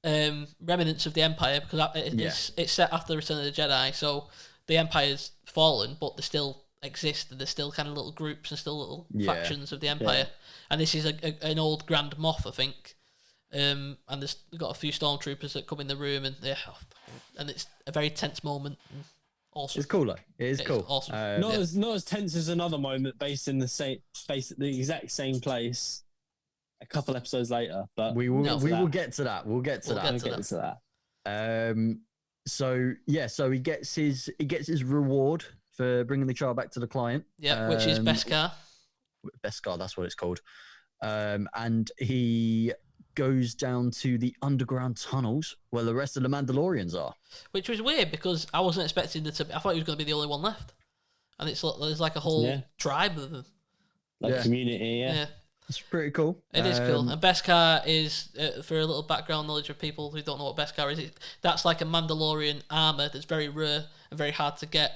remnants of the Empire because it's set after the Return of the Jedi, so the Empire's fallen, but they still exist, and there's still kind of little groups and still little factions of the Empire, and this is an old Grand Moff, I think. And there's got a few stormtroopers that come in the room, and it's a very tense moment. Awesome. It's cool though. It is cool. Awesome. Not as tense as another moment based at the exact same place a couple episodes later. But we will get to that. We'll get to that. So he gets his reward for bringing the child back to the client. Yeah, which is Beskar. Beskar, that's what it's called. And he goes down to the underground tunnels where the rest of the Mandalorians are. Which was weird because I wasn't expecting there to be. I thought he was going to be the only one left. And there's like a whole tribe of them. Like community, yeah. It's pretty cool. It is cool. And Beskar is, for a little background knowledge of people who don't know what Beskar is, that's like a Mandalorian armor that's very rare and very hard to get.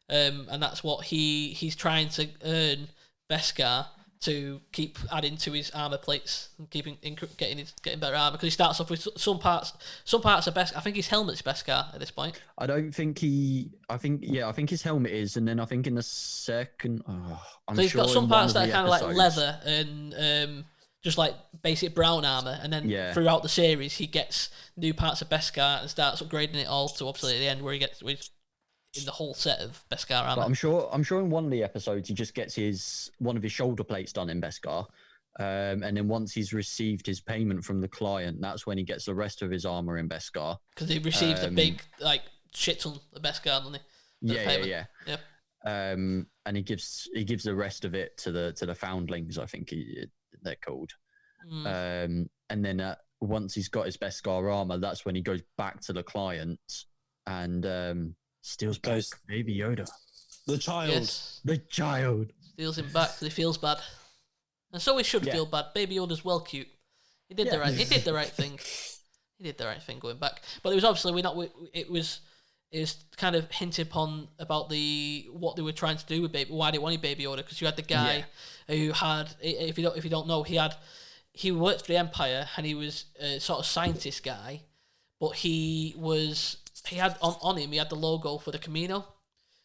And that's what he's trying to earn Beskar to keep adding to his armor plates and getting better armor, because he starts off with some parts of Beskar. I think his helmet's Beskar at this point. I think his helmet is, and then I think in the second, so he's got some parts that are kind of like leather and just like basic brown armor, and then throughout the series he gets new parts of Beskar and starts upgrading it all to obviously at the end where he gets in the whole set of Beskar armor. But I'm sure in one of the episodes he just gets one of his shoulder plates done in Beskar, and then once he's received his payment from the client, that's when he gets the rest of his armor in Beskar. Because he received a big shit ton of Beskar money. Yeah. And he gives the rest of it to the foundlings, I think they're called. And then once he's got his Beskar armor, that's when he goes back to the client and steals back Baby Yoda. The child. Yes. The child. Steals him back because he feels bad. And so he should feel bad. Baby Yoda's well cute. He did the right thing. He did the right thing going back. But it was obviously it was kind of hinted upon about what they were trying to do with why they wanted Baby Yoda, because you had the guy who had, if you don't know, he worked for the Empire and he was a sort of scientist guy, but he had on him, he had the logo for the Camino.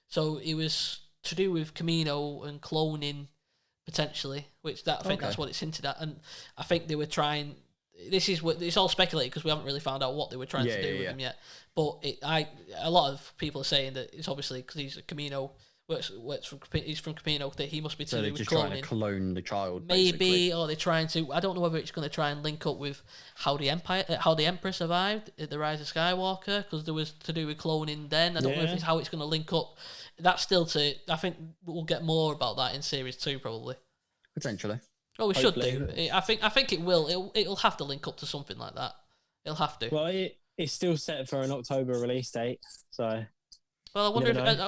So it was to do with Camino and cloning, potentially, I think that's what it's hinted at. And I think they were trying, it's all speculated because we haven't really found out what they were trying to do with him yet. But a lot of people are saying that it's obviously because he's a Camino, he's from Camino, that he must be to do with just cloning. Trying to clone the child, maybe, basically. or they're trying to. I don't know whether it's going to try and link up with how the Emperor survived at the Rise of Skywalker, because there was to do with cloning then. I don't know if it's how it's going to link up. That's still to. I think we'll get more about that in Series 2, probably. Potentially. Well, we Hopefully. Should do. I think it will. It'll have to link up to something like that. It'll have to. Well, it's still set for an October release date, so. Well, I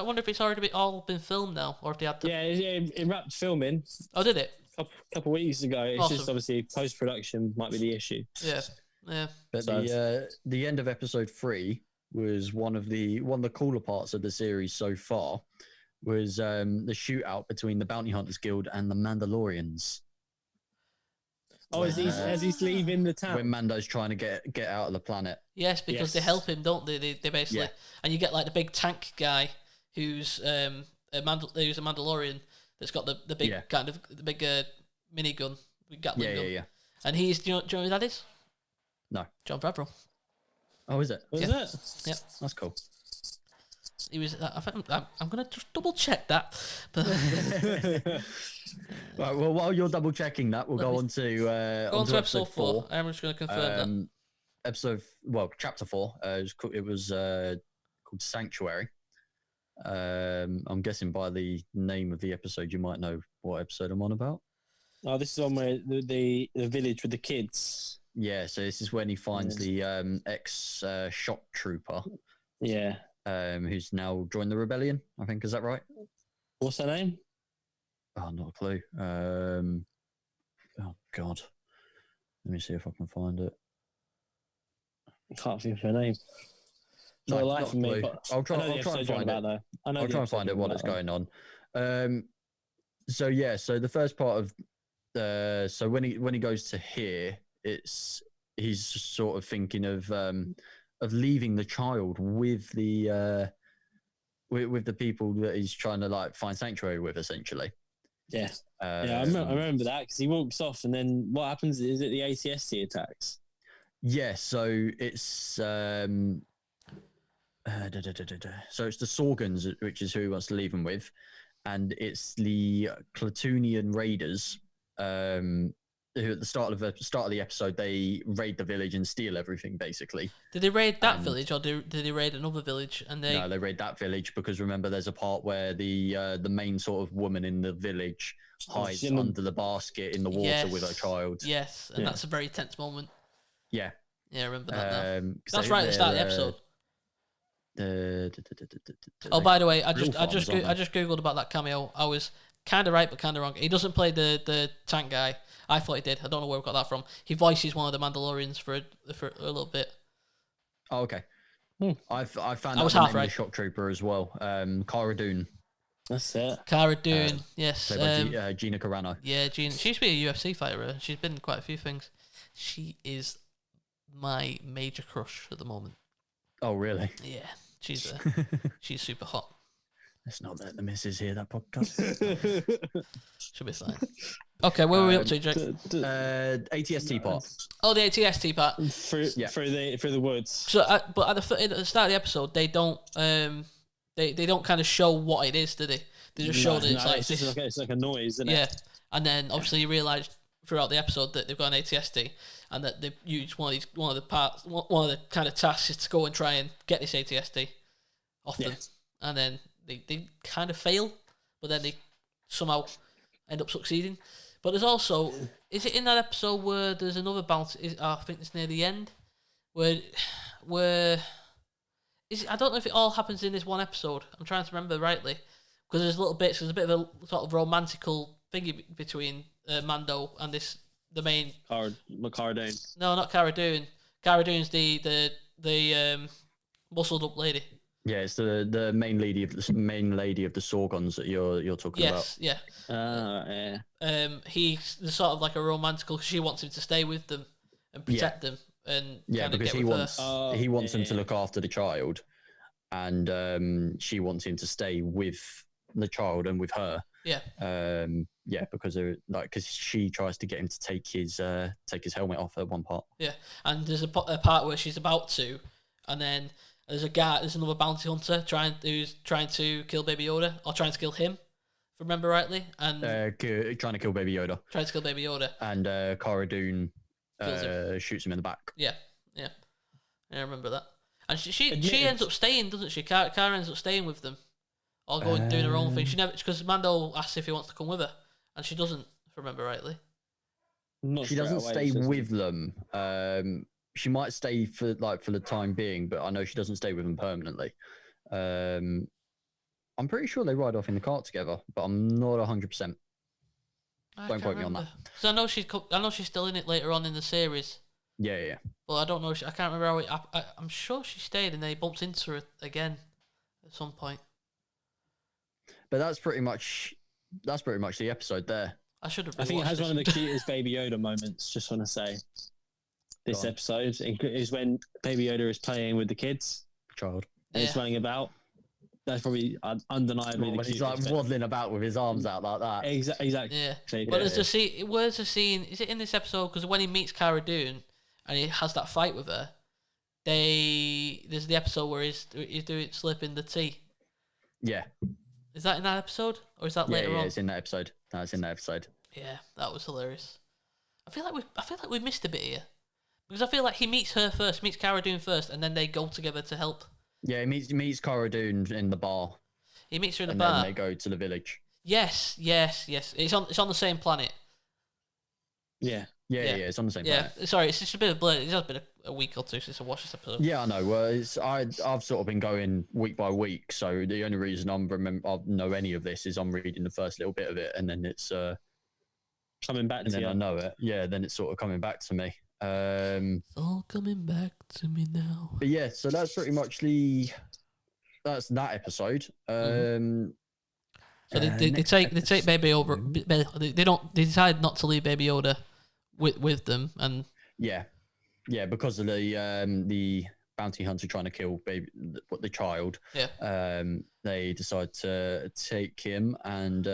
wonder if it's already all been filmed now, or if they had to. Yeah, it wrapped filming. Oh, did it? A couple of weeks ago. It's Awesome. Just obviously post-production might be the issue. Yeah. But the end of episode 3 was one of the cooler parts of the series so far. Was the shootout between the Bounty Hunters Guild and the Mandalorians. Oh, as he's leaving the town. When Mando's trying to get out of the planet. Yes, because they help him, don't they? They basically, and you get like the big tank guy who's a Mandalorian that's got the big kind of the big minigun, Gatling gun. Yeah. And do you know who that is? No. John Favreau. Oh, is it? Is it? Yeah. That's cool. He was. I'm going to just double check that. But right. Well, while you're double checking that, we'll go on to episode 4. I'm just going to confirm that. Chapter 4. It was called Sanctuary. I'm guessing by the name of the episode, you might know what episode I'm on about. Oh, this is on where the village with the kids. Yeah. So this is when he finds the ex shock trooper. Yeah. Who's now joined the rebellion, I think. Is that right? What's her name? Oh, not a clue. Oh, God. Let me see if I can find it. I can't think of her name. No, life of me. I'll try and find it. I'll try and find it while it's going on. So the first part of so when he goes to here, he's sort of thinking of leaving the child with the people that he's trying to like find sanctuary with, essentially. Yeah, I remember that because he walks off, and then what happens? Is it the ATST attacks? Yeah, so it's so it's the Sorgans, which is who he wants to leave him with, and it's the Klatooinian raiders. Who at the start of the episode they raid the village and steal everything, basically. Did they raid that village, or did they raid another village? No, they raid that village because remember, there's a part where the main sort of woman in the village hides under the basket in the water with her child. Yes, and that's a very tense moment. Yeah. Yeah, I remember that now. 'cause That's right at the start of the episode. Oh, by the way, I just googled about that cameo. I was kind of right, but kind of wrong. He doesn't play the tank guy. I thought he did. I don't know where we got that from. He voices one of the Mandalorians for a little bit. Oh, okay. I found I was out the half name right. of the shock trooper as well. Cara Dune. That's it. Cara Dune, yes. Played by Gina Carano. Yeah, Gina. She used to be a UFC fighter. She's been in quite a few things. She is my major crush at the moment. Oh, really? Yeah, she's super hot. Let's not let the missus hear that podcast. Should be fine. Okay, where were we up to, Jake? ATST part. Oh, the ATST part. Through the woods. So, but at the start of the episode, they don't they don't kind of show what it is, do they? They just show that it's like a noise, isn't it? Yeah, and then obviously you realise throughout the episode that they've got an ATST and that they've used one of the kind of tasks is to go and try and get this ATST off them, and then they kind of fail, but then they somehow end up succeeding. But there's also, is it in that episode where there's another bounty? I think it's near the end, where is it, I don't know if it all happens in this one episode. I'm trying to remember rightly, because there's little bits. There's a bit of a sort of romantical thingy between Mando and the main Cara Dune. No, not Cara Dune. Cara Dune's the muscled up lady. Yeah, it's the main lady of the Sorgons that you're talking about. Yes, yeah. He's sort of like a romantical because she wants him to stay with them and protect them, and because he wants them to look after the child, and she wants him to stay with the child and with her. Yeah. Because she tries to get him to take his helmet off at one part. Yeah, and there's a part where she's about to, and then there's another bounty hunter who's trying to kill Baby Yoda, or trying to kill him, if I remember rightly, and trying to kill Baby Yoda. Trying to kill Baby Yoda. And Cara Dune shoots him in the back. Yeah, I remember that. And she ends up staying, doesn't she? Cara ends up staying with them, or going doing her own thing. She never, because Mando asks if he wants to come with her, and she doesn't, if I remember rightly. She doesn't stay with them. She might stay for the time being, but I know she doesn't stay with them permanently. I'm pretty sure they ride off in the cart together, but I'm not 100%. Don't quote me on that. Because I know she's still in it later on in the series. Yeah. But I don't know. I can't remember how I'm sure she stayed, and then he bumps into her again at some point. But that's pretty much the episode there. I should have. I think it has one of the cutest Baby Yoda moments. Just want to say, this episode is when Baby Yoda is playing with the kids, child, and he's running about. That's probably undeniably the cutest. He's like waddling about with his arms out like that. Exactly. Yeah. But there's a scene. Where's the scene? Is it in this episode? Because when he meets Cara Dune and he has that fight with her, there's the episode where he's doing slipping the tea. Yeah. Is that in that episode, or is that later on? Yeah, it's in that episode. No, it's in that episode. Yeah, that was hilarious. I feel like we missed a bit here, because I feel like he meets Cara Dune first, and then they go together to help. Yeah, he meets Cara Dune in the bar. He meets her in the bar, and then they go to the village. Yes. It's on the same planet. Yeah. It's on the same planet. Sorry, it's just a bit of blur. It has been a week or two since I watched this episode. Yeah, I know. Well, I've sort of been going week by week, so the only reason I know any of this is I'm reading the first little bit of it, and then it's coming back. And then I know it. Yeah, then it's sort of coming back to me. It's all coming back to me now. But yeah, so that's pretty much that's that episode. So they take Baby Yoda. They decide not to leave Baby Yoda with them, and yeah, because of the bounty hunter trying to kill the child. Yeah. They decide to take him and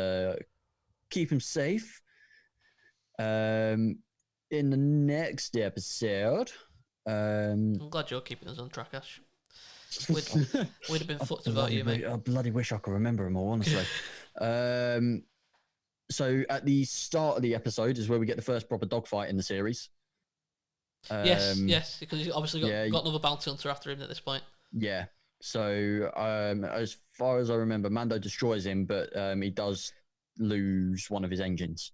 keep him safe. In the next episode, I'm glad you're keeping us on track, Ash. We'd have been fucked without you, mate. I bloody wish I could remember them all, honestly. So at the start of the episode is where we get the first proper dogfight in the series. Yes, because he's obviously got another bounty hunter after him at this point. Yeah. So as far as I remember, Mando destroys him, but he does lose one of his engines.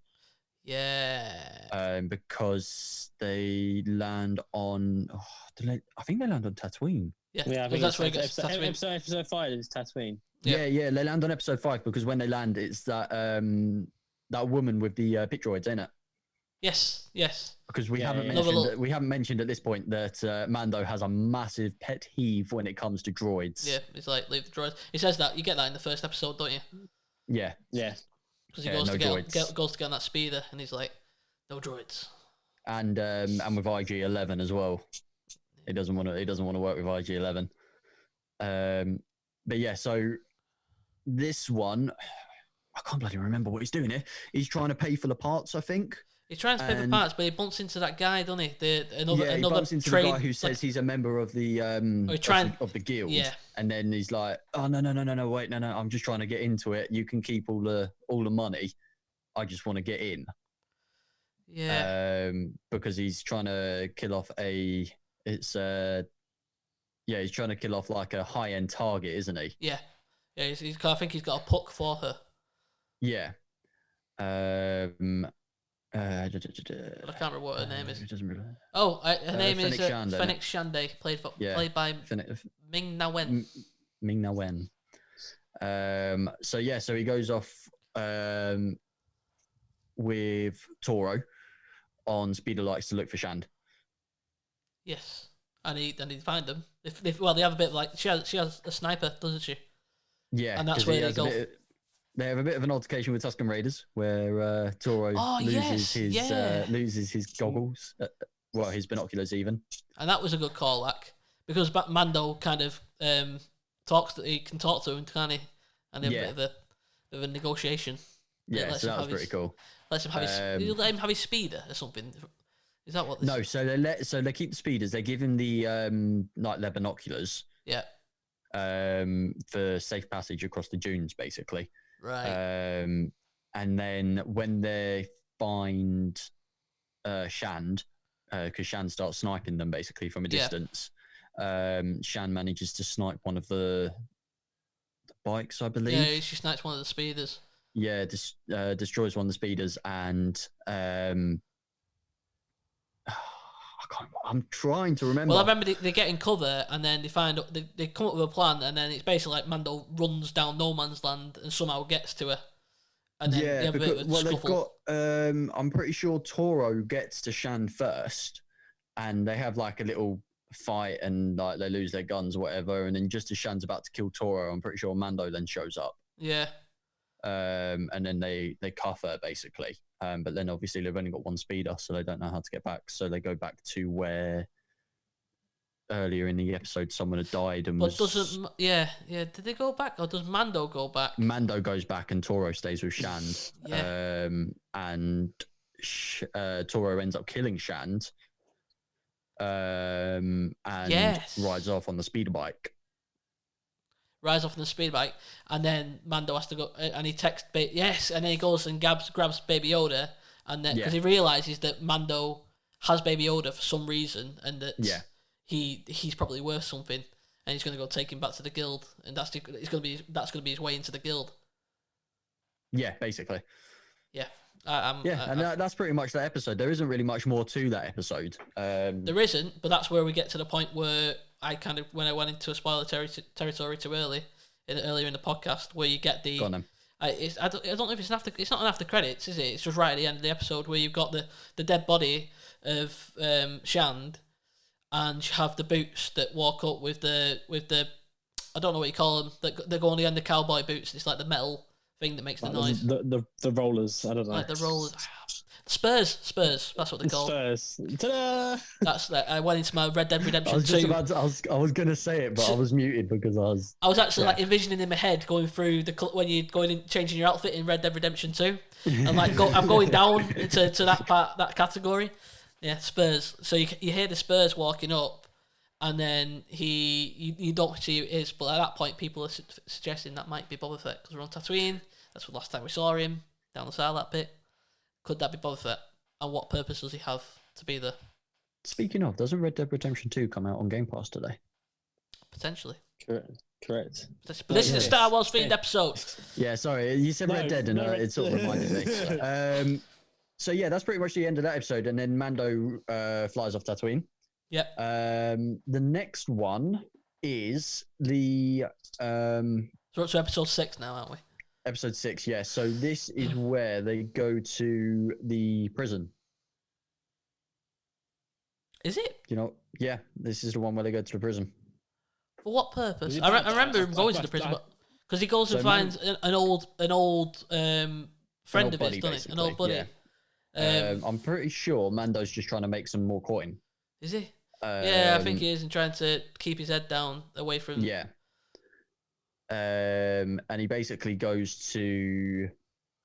Yeah. Because they land on. I think they land on Tatooine. Yeah, I think that's where it it's gets Tatooine. episode 5 is Tatooine. Yeah. Yeah, they land on episode 5 because when they land, it's that woman with the pit droids, ain't it? Yes. Because we Yeah, haven't yeah. mentioned we haven't mentioned at this point that Mando has a massive pet heave when it comes to droids. Yeah, he's like, leave the droids. He says that. You get that in the first episode, don't you? Yeah. Because he Yeah, goes, no to droids. goes to get on that speeder, and he's like, no droids. And with IG-11 as well. He doesn't want to work with IG-11. But yeah, so this one, I can't bloody remember what he's doing here. He's trying to pay for the parts, I think. He's trying to pay for parts, but he bumps into that guy, doesn't he? He bumps into the guy who says he's a member of the of the guild. Yeah. And then he's like, "Oh no, wait, no, I'm just trying to get into it. You can keep all the money. I just want to get in." Yeah. Because he's trying to kill off he's trying to kill off like a high-end target, isn't he? Yeah. Yeah, I think he's got a puck for her. Yeah. But I can't remember what her name is. It doesn't really... Her name is Shande, Fennec Shande, played by Ming Na Wen. Ming Na Wen. So he goes off with Toro on speeder lights to look for Shand. Yes, and he find them. They have a bit of like she has a sniper, doesn't she? Yeah, and that's where they go. They have a bit of an altercation with Tusken Raiders, where Toro loses his goggles, his binoculars even. And that was a good callback because Mando kind of he can talk to him, can't he? And they have a bit of a negotiation. Yeah, so that was pretty cool. Lets him have let him have his speeder or something. Is that what? No, so they keep the speeders. They give him the their binoculars. Yeah. For safe passage across the dunes, basically. Right. And then when they find Shand, because Shand starts sniping them basically from a distance, Shand manages to snipe one of the bikes, I believe. Yeah, she snipes one of the speeders. Yeah, destroys one of the speeders, and I'm trying to remember. Well, I remember they get in cover, and then they come up with a plan, and then it's basically like Mando runs down no man's land and somehow gets to her. And then they have a bit of a scuffle. They've got. I'm pretty sure Toro gets to Shand first, and they have like a little fight, and like they lose their guns or whatever, and then just as Shand's about to kill Toro, I'm pretty sure Mando then shows up. Yeah. And then they cuff her basically. But then obviously they've only got one speeder, so they don't know how to get back. So they go back to where earlier in the episode someone had died and But did they go back, or does Mando go back? Mando goes back and Toro stays with Shand. Yeah. And Toro ends up killing Shand. And rides off on the speeder bike. Rides off on the speed bike, and then Mando has to go, and he texts, and then he goes and grabs Baby Yoda, and then because he realizes that Mando has Baby Yoda for some reason, and that he's probably worth something, and he's going to go take him back to the guild, and that's going to be his way into the guild. Yeah, basically. Yeah. That's pretty much that episode. There isn't really much more to that episode. There isn't, but that's where we get to the point where when I went into a spoiler territory too earlier in the podcast, where you get the. Go on then. I don't know if it's it's not an after credits, is it? It's just right at the end of the episode where you've got the dead body of Shand, and you have the boots that walk up with the I don't know what you call them. They go on the end of cowboy boots. It's like the metal thing that makes the noise. The rollers. I don't know. Like the rollers. Spurs. That's what they call. Spurs. Ta-da! That's I went into my Red Dead Redemption 2. I was gonna say it, but I was muted because I was actually like envisioning in my head going through when you're going in, changing your outfit in Red Dead Redemption 2, and like I'm going down into that category. Yeah, Spurs. So you hear the Spurs walking up, and then you don't see who it is, but at that point people are suggesting that might be Boba Fett because we're on Tatooine. That's the last time we saw him down the side of that bit. Could that be Boba Fett? And what purpose does he have to be there? Speaking of, doesn't Red Dead Redemption 2 come out on Game Pass today? Potentially. Correct. But this is a Star Wars themed episode. Yeah, sorry, you said Red Dead and it sort of reminded me. So yeah, that's pretty much the end of that episode, and then Mando flies off Tatooine. Yep. The next one is the So we're up to episode 6 now, aren't we? episode 6. Yeah. So this is where they go to the prison. Is it? You know? Yeah. This is the one where they go to the prison. For what purpose? Was it I that- remember him I- going I- to the prison, I- because he goes and So finds an old friend of buddy, his, doesn't he? An old buddy. yeah. I'm pretty sure Mando's just trying to make some more coin. Is he? Yeah, I think he is, and trying to keep his head down away from. Yeah. And he basically goes to,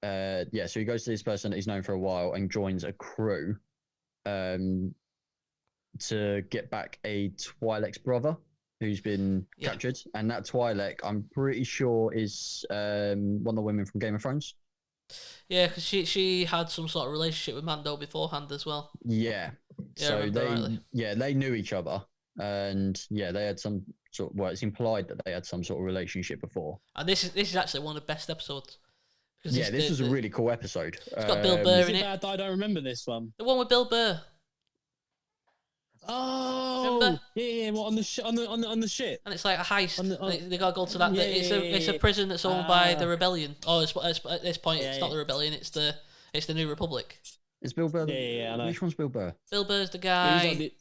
so he goes to this person that he's known for a while and joins a crew, to get back a Twi'lek's brother who's been captured, and that Twi'lek, I'm pretty sure, is one of the women from Game of Thrones. Yeah, because she had some sort of relationship with Mando beforehand as well. Yeah. Yeah, I So remember rightly. they knew each other, and they had some sort of, well, it's implied that they had some sort of relationship before. And this is actually one of the best episodes. Because Yeah, this was a really cool episode. It's got Bill Burr Is in it it. bad that I don't remember this one? The one with Bill Burr. Oh, Remember? yeah. What, on the ship? And it's like a heist. On the- on- They gotta go to that. Yeah, it's a yeah. prison that's owned by the Ah. rebellion. Oh, at this point, Yeah, it's not yeah. the rebellion. It's the New Republic. Is Bill Burr? Yeah, I know. Which one's Bill Burr? Bill Burr's the He guy. was like the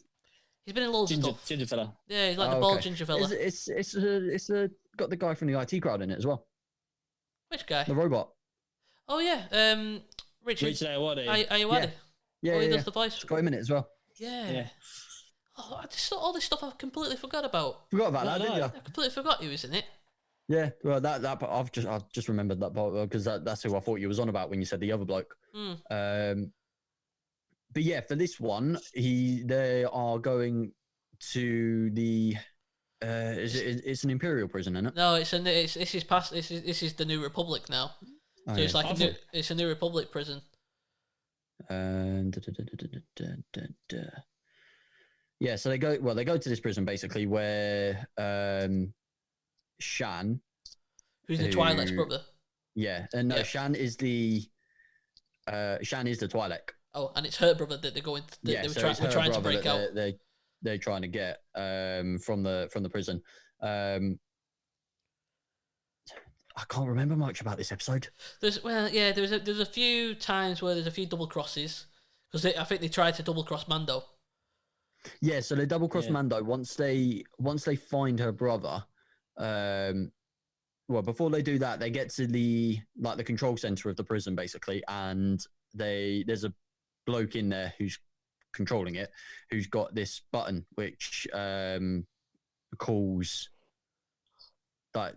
He's been in loads of ginger, stuff. ginger fella. Yeah, he's like the Oh, bald okay. ginger fella. It's got the guy from the IT crowd in it as well. Which guy? The robot. Oh yeah, Richard. Richard Ayoade. Ayoade. Yeah, Oh, he yeah, does the voice. It's got him in it as well. Yeah. Yeah. Oh, all this stuff I've completely forgot about. Forgot about No, that, didn't no. you? I completely forgot he was in it. Yeah. Well, that part, I've just remembered that part because that's who I thought you was on about when you said the other bloke. Mm. But yeah, for this one, they are going to the. It's an imperial prison, isn't it? No, this is past. This is the New Republic now. Oh, So it's yeah. like it's a New Republic prison. Yeah, so they go to this prison basically where Shan, Who's the Who- Twi'lek's brother? and no, Yeah. Shan is the Twi'lek. Oh, and it's her brother that they're going. They were So trying, it's were her trying to brother break out. that they're trying to get from the prison. I can't remember much about this episode. There's a few times where there's a few double crosses because I think they tried to double cross Mando. Yeah, so they double cross Yeah. Mando once they find her brother. Well, before they do that, they get to the control center of the prison basically, and there's a bloke in there who's controlling it, who's got this button which calls like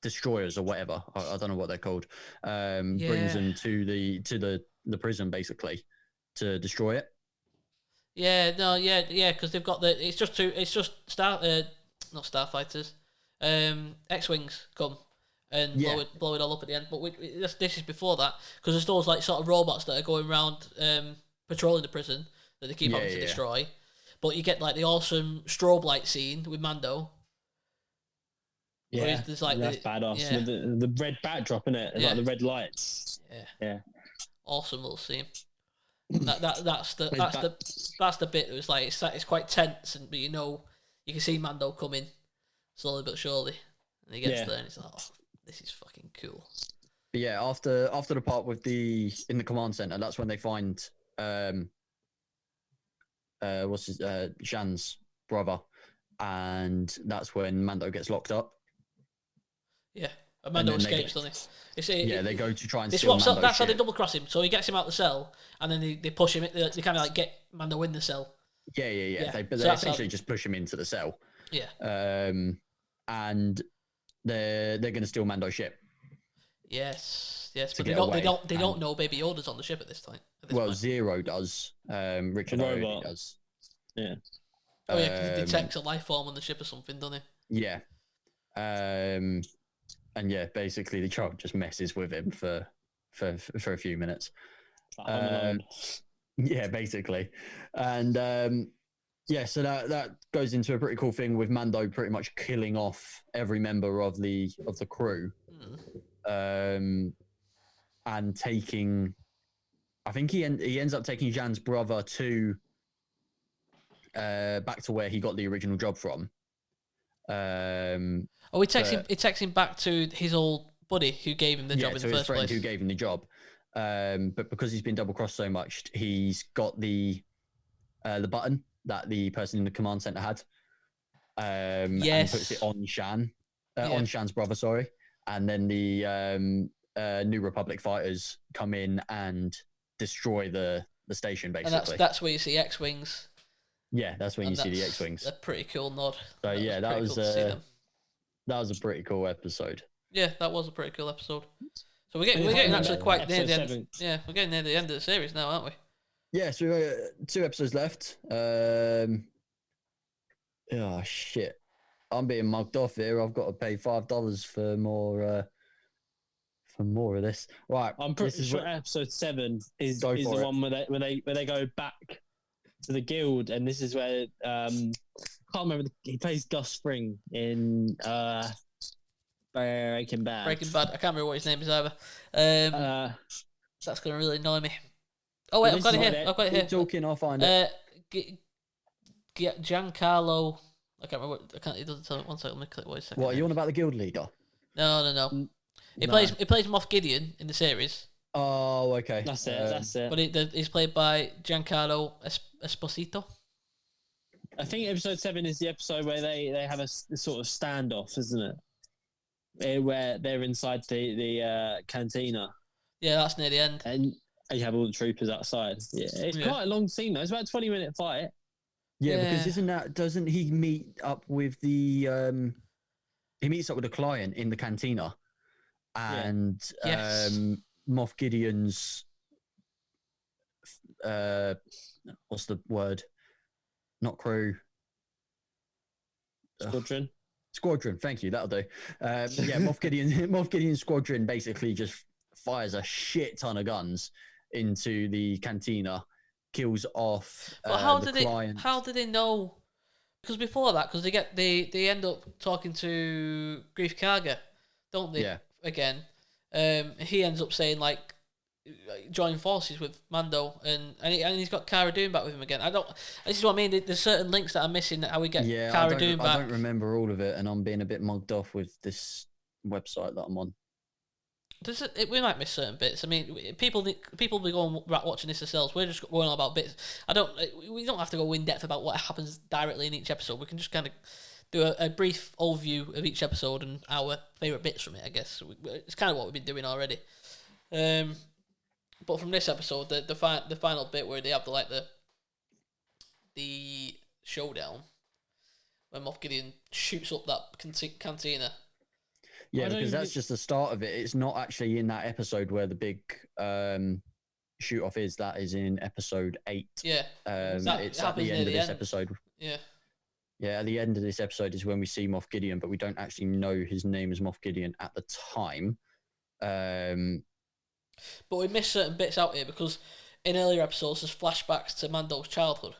destroyers or whatever. I don't know what they're called. Brings them to the prison basically to destroy it. Because they've got it's just not starfighters, X-wings come and blow it all up at the end. But this is before that because there's those like sort of robots that are going around patrolling the prison that they keep having to destroy. But you get like the awesome strobe light scene with Mando. Yeah, There's like that's badass. yeah. With the red backdrop in it, and Yeah. like the red lights. Yeah. Awesome little scene. That's the bit that was like it's quite tense, but you can see Mando coming slowly but surely, and he gets there and it's like, oh, this is fucking cool. But yeah, after the part with in the command center, that's when they find Shan's brother, and that's when Mando gets locked up. Yeah, and Mando And then they escapes, doesn't he? They go to try and They steal swap Mando's that's how they shit. double cross him. So he gets him out the cell, and then they push him. They kind of like get Mando in the cell. Yeah. Yeah. They So that's essentially just push him into the cell. Yeah. And they're going to steal Mando's ship. Yes, To but get they away. don't know Baby Yoda's on the ship at this time. Well, Zero does. Richard The Ayoade robot. does. Yeah. Oh yeah, because he detects a life form on the ship or something, doesn't he? Yeah. And yeah, basically the child just messes with him for a few minutes. Like, Home Alone. Yeah, basically. And so that goes into a pretty cool thing with Mando pretty much killing off every member of the crew. And taking I think he ends up taking Jan's brother to back to where he got the original job from. He takes him back to his old buddy who gave him the job in the first place. Who gave him the job. But because he's been double crossed so much, he's got the button that the person in the command center had. And puts it on Shan, on Shan's brother. Sorry, and then the New Republic fighters come in and destroy the station. Basically, and that's where you see X-wings. Yeah, that's when you see the X-wings. A pretty cool nod. So that was a pretty cool episode. Yeah, that was a pretty cool episode. So we're getting actually quite near the end. Yeah, we're getting near the end of the series now, aren't we? Yeah, so we've got 2 episodes left. Oh shit! I'm being mugged off here. I've got to pay $5 for more of this. Right, I'm pretty sure episode 7 is the one where they go back to the guild, and this is where can't remember. He plays Gus Fring in Breaking Bad. I can't remember what his name is either. That's gonna really annoy me. Oh wait, I've got it here. Keep talking, I'll find it. Giancarlo. I can't remember. It doesn't tell me. 1 second. Let me click. Wait a second. What are you on about the guild leader? No. He plays Moff Gideon in the series. Oh, okay. That's it. But he's played by Giancarlo Esposito. I think episode 7 is the episode where they have a sort of standoff, isn't it? Where they're inside the cantina. Yeah, that's near the end. And you have all the troopers outside. Yeah, it's quite a long scene though. It's about a 20-minute fight. Yeah, because doesn't he meet up with the he meets up with a client in the cantina, and Moff Gideon's what's the word? Not crew. Squadron. Thank you. That'll do. Moff Gideon's squadron basically just fires a shit ton of guns into the cantina, kills off client. How did they know? Because before that, because they end up talking to Grief Karga, don't they? Yeah. Again, he ends up saying like, join forces with Mando, and he's got Cara Dune back with him again. This is what I mean. There's certain links that are missing. How we get Cara Dune back. I don't remember all of it, and I'm being a bit mugged off with this website that I'm on. We might miss certain bits. I mean, people be going watching this themselves. We're just going on about bits. We don't have to go in depth about what happens directly in each episode. We can just kind of do a brief overview of each episode and our favourite bits from it, I guess. It's kind of what we've been doing already. But from this episode, the final bit where they have the showdown, when Moff Gideon shoots up that cantina. Yeah, because that's just the start of it. It's not actually in that episode where the big shoot off is. That is in episode 8. Yeah, it's at the end of this episode. Yeah. Yeah, at the end of this episode is when we see Moff Gideon, but we don't actually know his name is Moff Gideon at the time. But we missed certain bits out here because in earlier episodes there's flashbacks to Mando's childhood,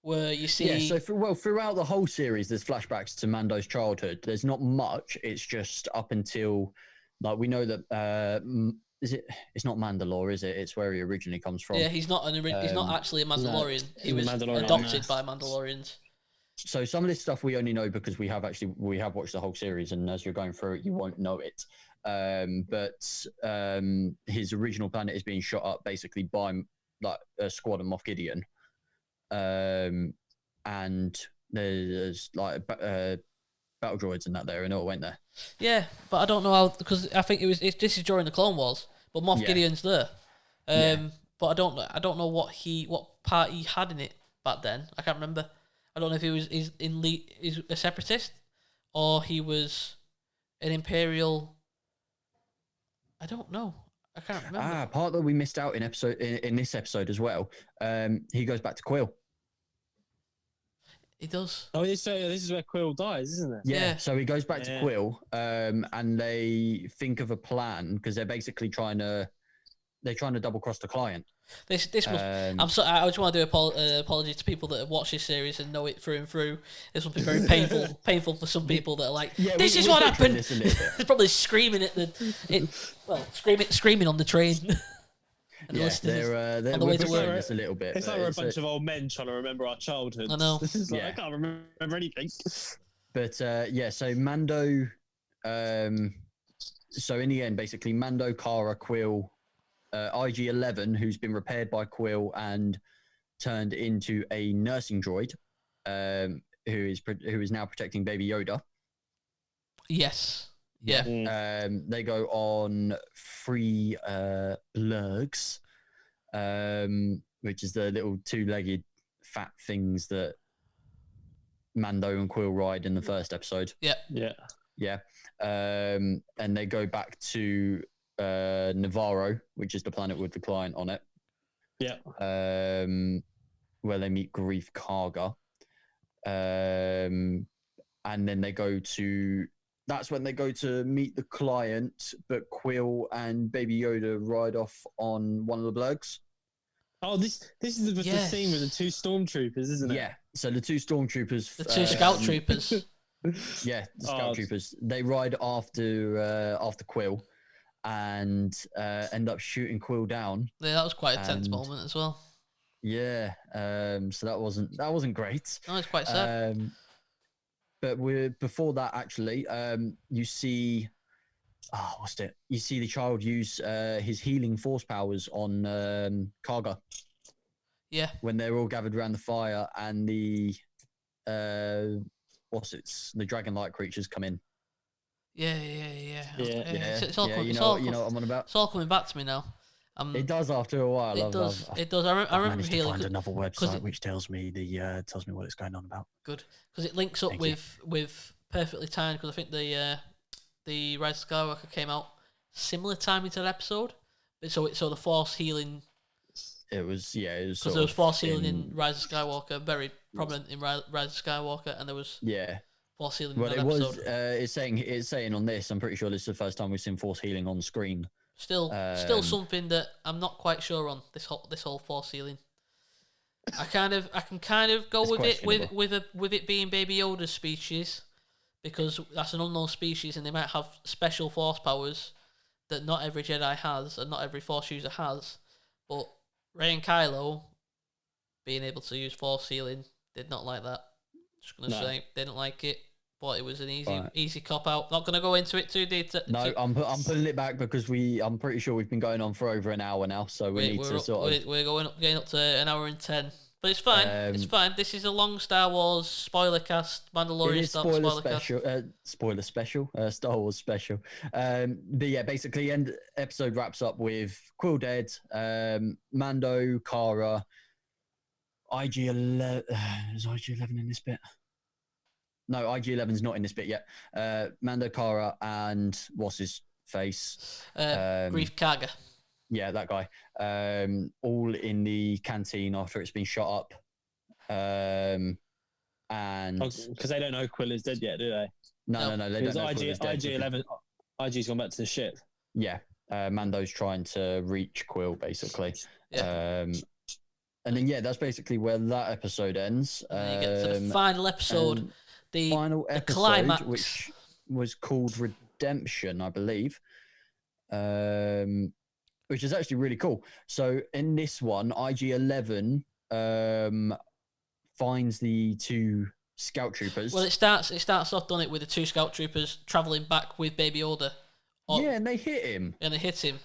where you see. Yeah, so throughout the whole series, there's flashbacks to Mando's childhood. There's not much. It's just up until, like, we know that it's not Mandalore, is it? It's where he originally comes from. Yeah, he's not actually a Mandalorian. No, he was adopted by Mandalorians. So some of this stuff we only know because we have watched the whole series, and as you're going through it, you won't know it. But his original planet is being shot up basically by like a squad of Moff Gideon, and there's like battle droids and that there, and it all went there. Yeah, but I don't know how, because I think this is during the Clone Wars, but Moff Gideon's there. But I don't know what part he had in it back then. I can't remember. I don't know if he was he's a separatist or he was an Imperial. I don't know. I can't remember. Part that we missed out in this episode as well. He goes back to Quill. He does. Oh, this is where Quill dies, isn't it? Yeah. So he goes back to Quill, and they think of a plan because they're basically trying to double cross the client. This was. I'm sorry. I just want to do apology to people that have watched this series and know it through and through. This will be very painful for some people that are like, "This is what happened." They're probably screaming at screaming on the train. And the Yeah, listeners they're on the way we're to pushing work. this a little bit. It's like we're a bunch of old men trying to remember our childhood. I know. This is like, Yeah. I can't remember anything. But yeah, so Mando. So in the end, basically, Mando, Cara, Quill, IG-11, who's been repaired by Quill and turned into a nursing droid, who is now protecting Baby Yoda. Yes. Yeah. They go on 3 blurgs, which is the little 2-legged fat things that Mando and Quill ride in the first episode. Yeah. And they go back to Navarro, which is the planet with the client on it. Yeah. Where they meet Greef Karga. And then they go to... That's when they go to meet the client, but Quill and Baby Yoda ride off on one of the blurgs. Oh, this is the scene with the 2 stormtroopers, isn't it? Yeah. So the 2 stormtroopers... The 2 scout troopers. Yeah, the scout troopers. They ride after Quill and end up shooting Quill down. Yeah, that was quite a tense moment as well. Yeah. So that wasn't great. No, it's quite sad. But before that, actually, you see, what's it? You see the child use his healing force powers on Karga. Yeah. When they're all gathered around the fire and the the dragon-like creatures come in. Yeah. It's all you know what I'm on about. It's all coming back to me now. It does after a while. It does. I remember feeling find another website which tells me what it's going on about. Good, because it links up with perfectly timed. Because I think the Rise of Skywalker came out similar timing to the episode, but so the Force healing. It was because there was Force healing in Rise of Skywalker, very prominent in Rise of Skywalker, and there was Force healing. Well, in that episode. It's saying on this. I'm pretty sure this is the first time we've seen Force healing on screen. Still something that I'm not quite sure on this whole Force healing. I can kind of go with it with it being Baby Yoda's species, because that's an unknown species and they might have special Force powers that not every Jedi has and not every Force user has. But Rey and Kylo being able to use Force healing did not like that. Just gonna say they didn't like it. Thought it was an easy cop out. Not going to go into it too deep. No, I'm pulling it back because I'm pretty sure we've been going on for over an hour now, so we're getting up to an hour and 10. But it's fine. It's fine. This is a long Star Wars spoiler cast, Mandalorian spoiler special, cast. Spoiler special, Star Wars special. But yeah, basically, episode wraps up with Quill dead, Mando, Cara, IG-11. Is IG-11 in this bit? No, IG-11's not in this bit yet. Mando, Cara, and what's his face? Greef Karga. Yeah, that guy. All in the canteen after it's been shot up. And because they don't know Quill is dead yet, do they? No, they don't know Quill is dead. IG-11, IG's gone back to the ship. Yeah, Mando's trying to reach Quill, basically. Yeah. And then that's basically where that episode ends. And you get to the final episode. The final episode, climax, which was called Redemption, I believe, which is actually really cool. So in this one, IG-11 finds the 2 scout troopers. Well, it starts off, doesn't it, with the 2 scout troopers traveling back with Baby Yoda. And they hit him.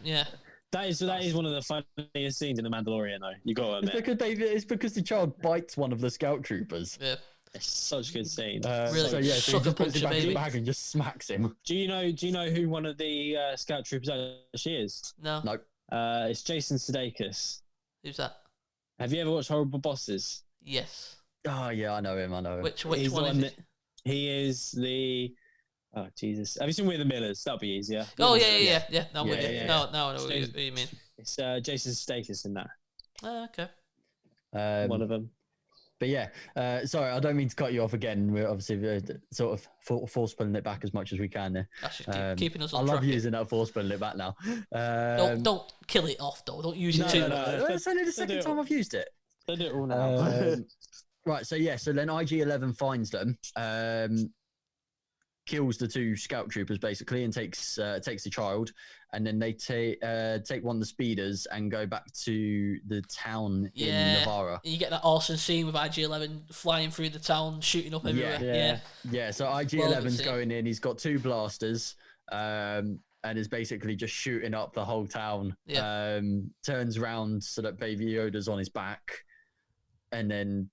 Yeah. That is one of the funniest scenes in The Mandalorian, though. You got to admit. It's because the child bites one of the scout troopers. Yeah. It's such a good scene. Really, so he just puts him back in baby. the bag and just smacks him. Do you know who one of the scout troopers actually is? No. It's Jason Sudeikis. Who's that? Have you ever watched Horrible Bosses? Yes. Oh yeah, I know him. Which one is it? He is the... Oh, Jesus. Have you seen We're the Millers? That'll be easier. Oh, yeah. No, I'm with you. Yeah. No, I know what you mean. It's Jason Sudeikis in that. Oh, okay. One of them. But yeah, sorry, I don't mean to cut you off again. We're obviously sort of force pulling it back as much as we can there. That's just keeping us on track. I track. love using that force pulling it back now. Don't kill it off, though. Don't use it too much. No. It's only the second time I've used it. Don't do it all now. Right, so then IG-11 finds them. kills the 2 scout troopers basically and takes the child, and then they take one of the speeders and go back to the town in Navarra. You get that awesome scene with IG-11 flying through the town, shooting up everywhere. Yeah. So IG-11's going in. He's got 2 blasters, and is basically just shooting up the whole town. Yeah. Turns around so that Baby Yoda's on his back, and then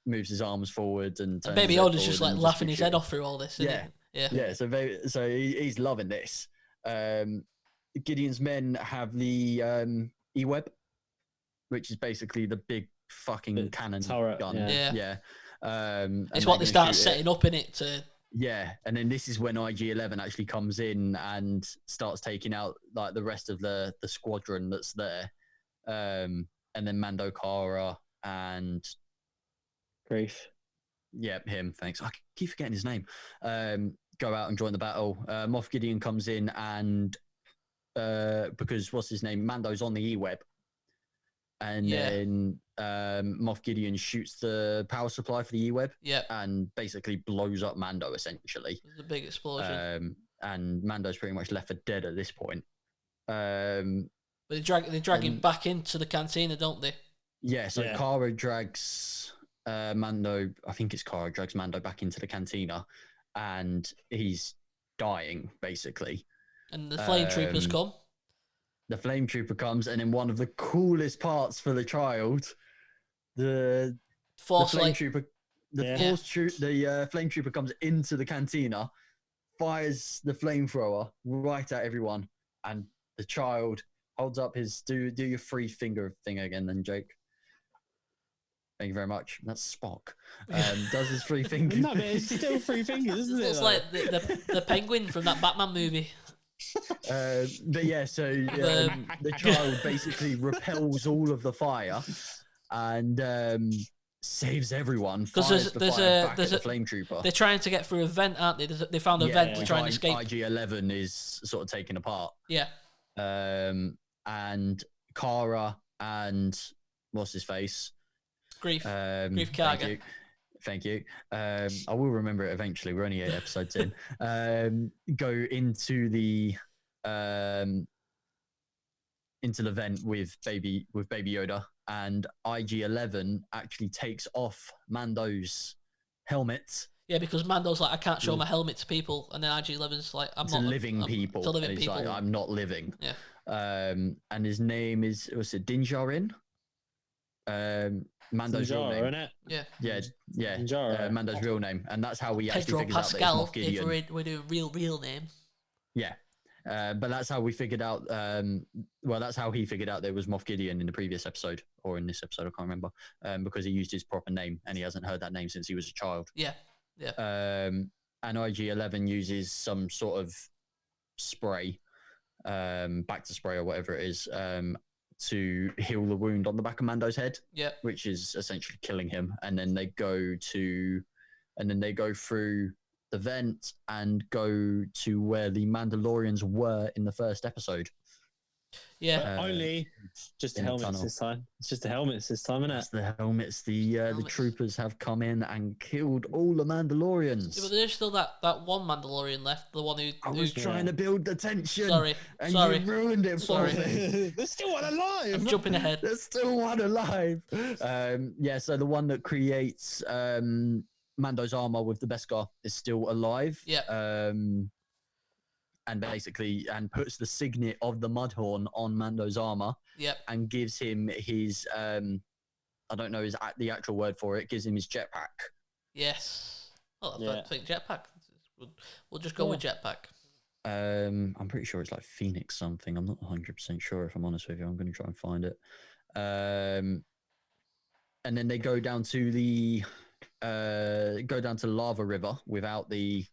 moves his arms forward and Baby Yoda's just like laughing his head off through all this. Yeah. So he's loving this. Gideon's men have the E-Web, which is basically the big fucking cannon turret gun. Yeah. It's what they start setting up in it to. Yeah, and then this is when IG-11 actually comes in and starts taking out like the rest of the squadron that's there, and then Mando, Cara, and Grief. Yeah, him. Thanks. I keep forgetting his name. Go out and join the battle. Moff Gideon comes in and because what's his name? Mando's on the E-Web, and then Moff Gideon shoots the power supply for the E-Web. Yeah, and basically blows up Mando essentially. It's a big explosion. And Mando's pretty much left for dead at this point. But they drag him back into the cantina, don't they? Yeah. So Cara drags Mando. I think it's Cara drags Mando back into the cantina, and he's dying basically. And the flame troopers come. The flame trooper comes, and then one of the coolest parts for the child, the flame trooper comes into the cantina, fires the flamethrower right at everyone, and the child holds up his do your 3-finger thing again, then Jake. Thank you very much. That's Spock. Does his 3 fingers? No, but it's still 3 fingers, isn't it? It's like the penguin from that Batman movie. But yeah, so the child basically repels all of the fire and saves everyone. Because there's a flame trooper. They're trying to get through a vent, aren't they? They found a vent to try and escape. IG-11 is sort of taken apart. Yeah. And Cara and what's his face? Grief Karga. Thank you. I will remember it eventually. We're only 8 episodes in. Go into the vent with baby Yoda, and IG-11 actually takes off Mando's helmet. Yeah, because Mando's like, I can't show my helmet to people, and then IG-11's like, I'm living people. Like, I'm not living. Yeah. And his name is Din Djarin. Mando's real name. Isn't it? Yeah. Mando's real name, and that's how we actually figured out that it's Moff Gideon. If we're doing real name. Yeah, but that's how we figured out. That's how he figured out there was Moff Gideon in the previous episode, or in this episode, I can't remember, because he used his proper name, and he hasn't heard that name since he was a child. Yeah. And IG-11 uses some sort of spray, Bacta spray or whatever it is, to heal the wound on the back of Mando's head, which is essentially killing him. And then they go through the vent and go to where the Mandalorians were in the first episode. Yeah, only just the helmets this time. It's just the helmets this time, isn't it? It's the helmets. The troopers have come in and killed all the Mandalorians. Yeah, but there's still that one Mandalorian left, the one who I was trying to build the tension. Sorry, you ruined it for me. There's still one alive. I'm jumping ahead. There's still one alive. So the one that creates Mando's armor with the Beskar is still alive. Yeah. And puts the signet of the Mudhorn on Mando's armor. Yep. And gives him his I don't know the actual word for it. Gives him his jetpack. Yes. Oh, I think jetpack. We'll just go with jetpack. I'm pretty sure it's like Phoenix something. I'm not 100% sure, if I'm honest with you. I'm going to try and find it. And then they go down to the Lava River without the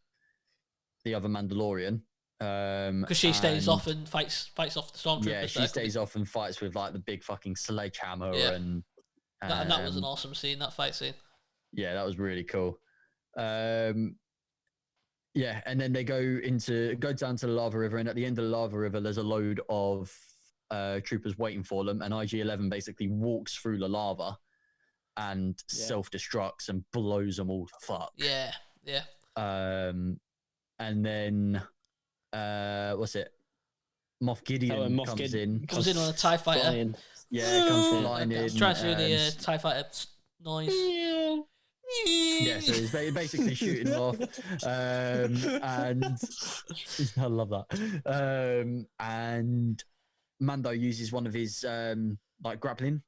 other Mandalorian. Because she stays off and fights off the stormtroopers. Yeah, she stays off and fights with like the big fucking sledgehammer and that was an awesome scene. That fight scene. Yeah, that was really cool. And then they go down to the Lava River, and at the end of the Lava River, there's a load of troopers waiting for them, and IG-11 basically walks through the lava and self-destructs and blows them all to fuck. Yeah. and then what's it? Moff Gideon comes in. Comes in on a TIE fighter. Flying. Yeah, comes flying in. Trying to do the TIE fighter noise. Yeah, so he's basically shooting them off, and I love that. And Mando uses one of his like grappling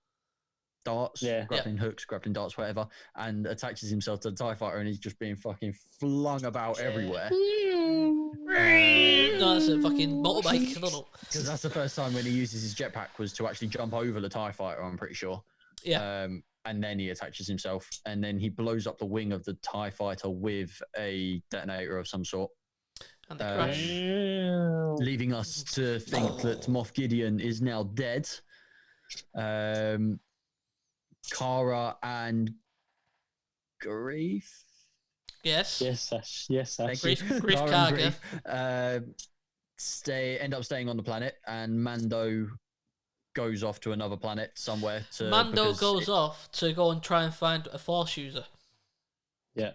darts, grappling hooks, grappling darts, whatever, and attaches himself to the TIE fighter, and he's just being fucking flung about everywhere. No, that's a fucking motorbike. I don't know. Because that's the first time when he uses his jetpack was to actually jump over the TIE fighter, I'm pretty sure. Yeah. And then he attaches himself, and then he blows up the wing of the TIE fighter with a detonator of some sort. And the crash. Leaving us to think that Moff Gideon is now dead. Cara and Grief. Yes. Yes. Grief Cara Karga. and Grief, end up staying on the planet, and Mando goes off to another planet somewhere. Mando goes off to go and try and find a Force user. Yeah.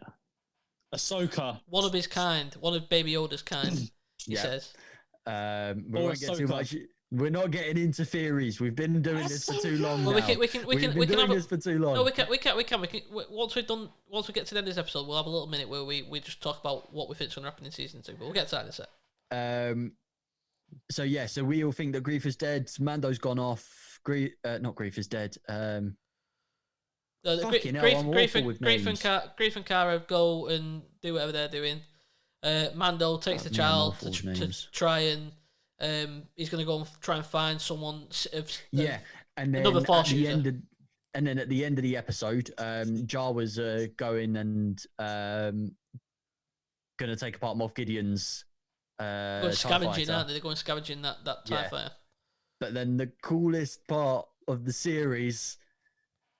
Ahsoka. One of his kind. One of Baby Yoda's kind, he says. We won't get too much. We're not getting into theories. We've been doing this for too long now. We can have this for too long. No, we can. Once we get to the end of this episode, we'll have a little minute where we just talk about what we think's going to happen in season 2. But we'll get to that in a sec. So we all think that Grief is dead. Mando's gone off. Not Grief is dead. Grief and Cara go and do whatever they're doing. Mando takes the child to try and he's going to go and try and find someone. And then another Force user. And then at the end of the episode, Jawa's going and going to take apart Moff Gideon's. Scavenging, aren't they? They're going scavenging that TIE fighter. But then the coolest part of the series,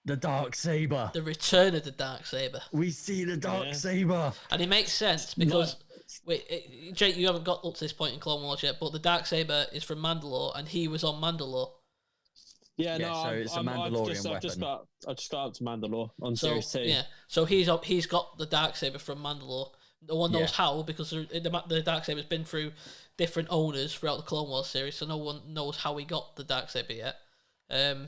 the Darksaber. The return of the Darksaber. We see the Darksaber. And it makes sense because, Jake, you haven't got up to this point in Clone Wars yet, but the Darksaber is from Mandalore and he was on Mandalore. Yeah, so it's a Mandalorian weapon. I just got up to Mandalore on Series 2. Yeah, so he's got the Darksaber from Mandalore. No one knows how, because the Darksaber's been through different owners throughout the Clone Wars series, so no one knows how he got the Darksaber yet. So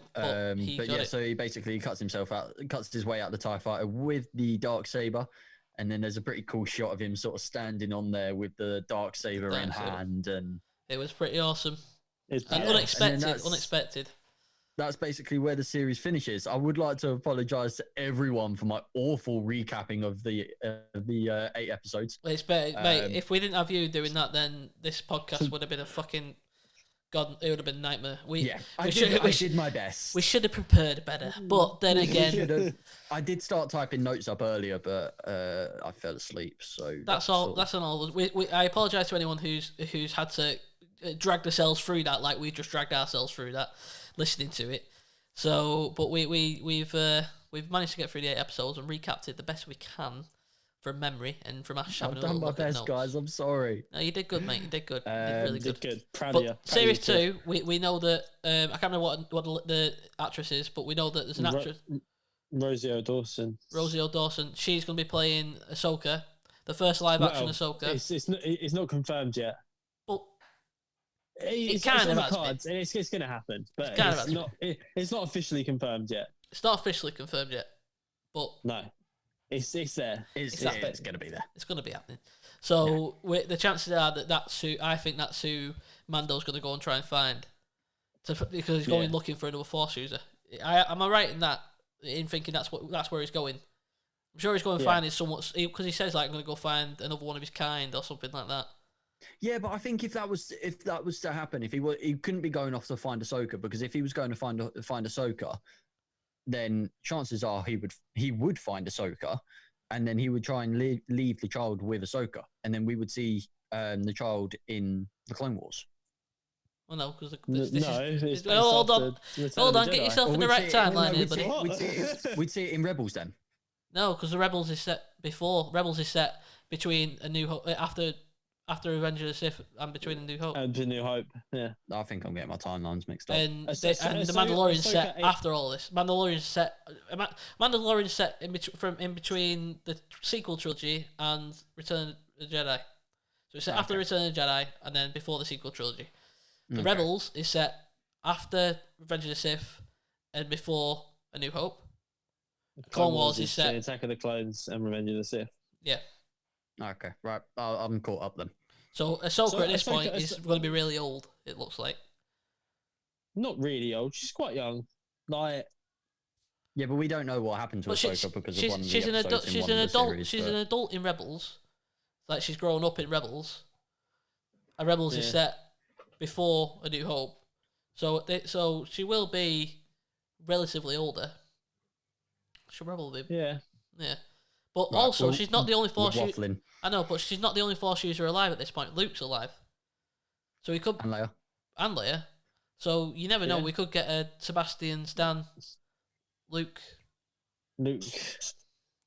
he basically cuts his way out the TIE fighter with the Darksaber, and then there's a pretty cool shot of him sort of standing on there with the Darksaber in hand, and it was pretty awesome. Unexpected. That's basically where the series finishes. I would like to apologize to everyone for my awful recapping of the 8 episodes. It's better, mate. If we didn't have you doing that, then this podcast would have been a fucking God. It would have been a nightmare. I did my best. We should have prepared better, but then again, I did start typing notes up earlier, but I fell asleep. So that's all. That's all. I apologize to anyone who's had to drag themselves through that, like we just dragged ourselves through that. Listening to it, but we've managed to get through the 8 episodes and recapped it the best we can from memory and from us having a little look at notes. I've done my best, guys. I'm sorry. No, you did good, mate. You did good. You did really good. Proud of you. Series 2, we know that I can't remember what the actress is, but we know that there's an actress. Rosie O'Dawson. She's going to be playing Ahsoka, the first live action Ahsoka. It's not confirmed yet. But it's kind of cards, and it's going to happen, but it's not officially confirmed yet. It's not officially confirmed yet, but no, it's there. It's going to be there. It's going to be happening. So the chances are that's who I think that's who Mando's going to go and try and find, because he's going looking for another Force user. Am I right in thinking that's where he's going? I'm sure he's going to find somewhat, because he says like I'm going to go find another one of his kind or something like that. Yeah, but I think if that was to happen, he couldn't be going off to find Ahsoka, because if he was going to find Ahsoka, then chances are he would find Ahsoka, and then he would try and leave the child with Ahsoka, and then we would see the child in the Clone Wars. Oh no, because hold on, get yourself in the right timeline here, buddy. We'd see it in Rebels then. No, because the Rebels is set before. Rebels is set between A New Hope, after Revenge of the Sith and between A New Hope. And A New Hope, yeah. I think I'm getting my timelines mixed up. And the Mandalorian's set after all this. Mandalorian's set in between the sequel trilogy and Return of the Jedi. So it's set after Return of the Jedi and then before the sequel trilogy. The Okay. Rebels is set after Revenge of the Sith and before A New Hope. Clone Wars is set... Attack of the Clones and Revenge of the Sith. Yeah. Okay, right. I'm caught up then. So Ahsoka So at this Ahsoka- point is going to be really old, it looks like. Not really old. She's quite young. Like, Yeah, but we don't know what happened to But Ahsoka because of one of the she's an adult. episodes in She's one an of the adult. series, She's but- an adult in Rebels. Like she's grown up in Rebels. And Rebels is Yeah. set before A New Hope, so she will be relatively older. She'll probably be, yeah. yeah. But Right, also, well, she's not the only Force we're user. waffling. I know, but she's not the only Force user alive at this point. Luke's alive, so we could And Leia. and Leia. So you never know. Yeah. We could get a Sebastian Stan, Luke, Luke.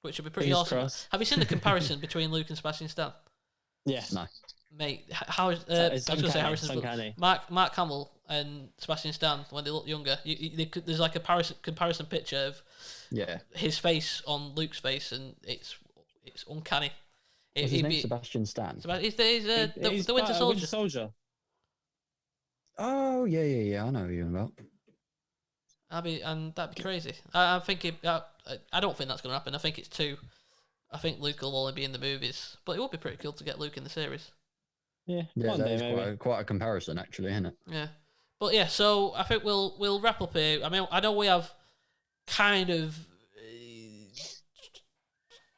which would be pretty Fingers awesome. crossed. Have you seen the comparison between Luke and Sebastian Stan? Yeah. No. Mate, how I was It's going to say uncanny, Harrison's it's uncanny. Mark Hamill and Sebastian Stan when they look younger. There's like a comparison picture of Yeah. his face on Luke's face, and it's uncanny. What's his name? Sebastian Stan. He's He's the Winter a Soldier. Winter Soldier. Oh yeah. I know who you're about. That'd be crazy. I'm thinking. I don't think that's going to happen. I think it's two. I think Luke will only be in the movies, but it would be pretty cool to get Luke in the series. Yeah. Yeah, One that day, is maybe. quite a comparison, actually, isn't it? Yeah, but yeah. So I think we'll wrap up here. I mean, I know we have kind of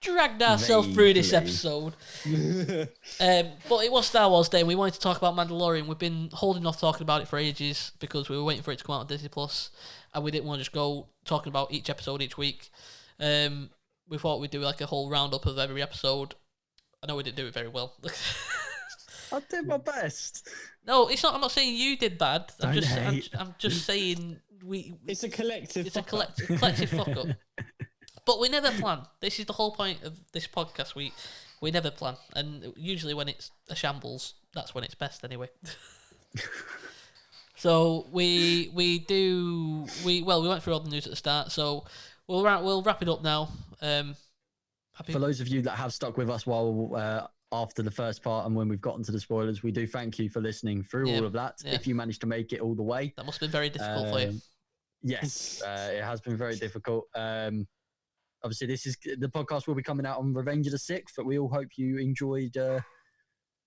dragged ourselves through this Vaguely. episode, but it was Star Wars Day, and we wanted to talk about Mandalorian. We've been holding off talking about it for ages because we were waiting for it to come out on Disney Plus, and we didn't want to just go talking about each episode each week. We thought we'd do like a whole roundup of every episode. I know we didn't do it very well. I did my best. No, it's not. I'm not saying you did bad. I'm Don't just hate. I'm just saying It's a collective. it's a fuck up. collective fuck up. But we never plan. This is the whole point of this podcast. We never plan, and usually when it's a shambles, that's when it's best anyway. So we went through all the news at the start. So we'll wrap it up now. Happy. For those of you that have stuck with us while after the first part and when we've gotten to the spoilers, we do thank you for listening through Yeah, all of that. yeah. If you managed to make it all the way, That must have been very difficult for you. Yes, it has been very difficult. Obviously, the podcast will be coming out on Revenge of the Sixth, but we all hope you enjoyed.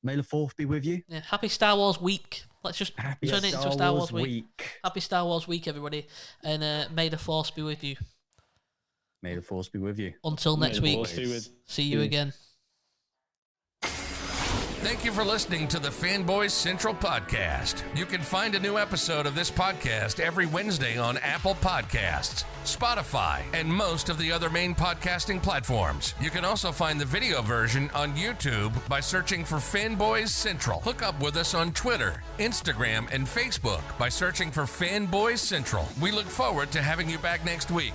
May the Fourth be with you. Yeah, happy Star Wars week. Let's just Happy turn it into a Star Wars week. week. Happy Star Wars week, everybody, and may the Force be with you. May the Force be with you. Until May next the week, Force be with see you again. Thank you for listening to the Fanboys Central Podcast. You can find a new episode of this podcast every Wednesday on Apple Podcasts, Spotify, and most of the other main podcasting platforms. You can also find the video version on YouTube by searching for Fanboys Central. Hook up with us on Twitter, Instagram, and Facebook by searching for Fanboys Central. We look forward to having you back next week.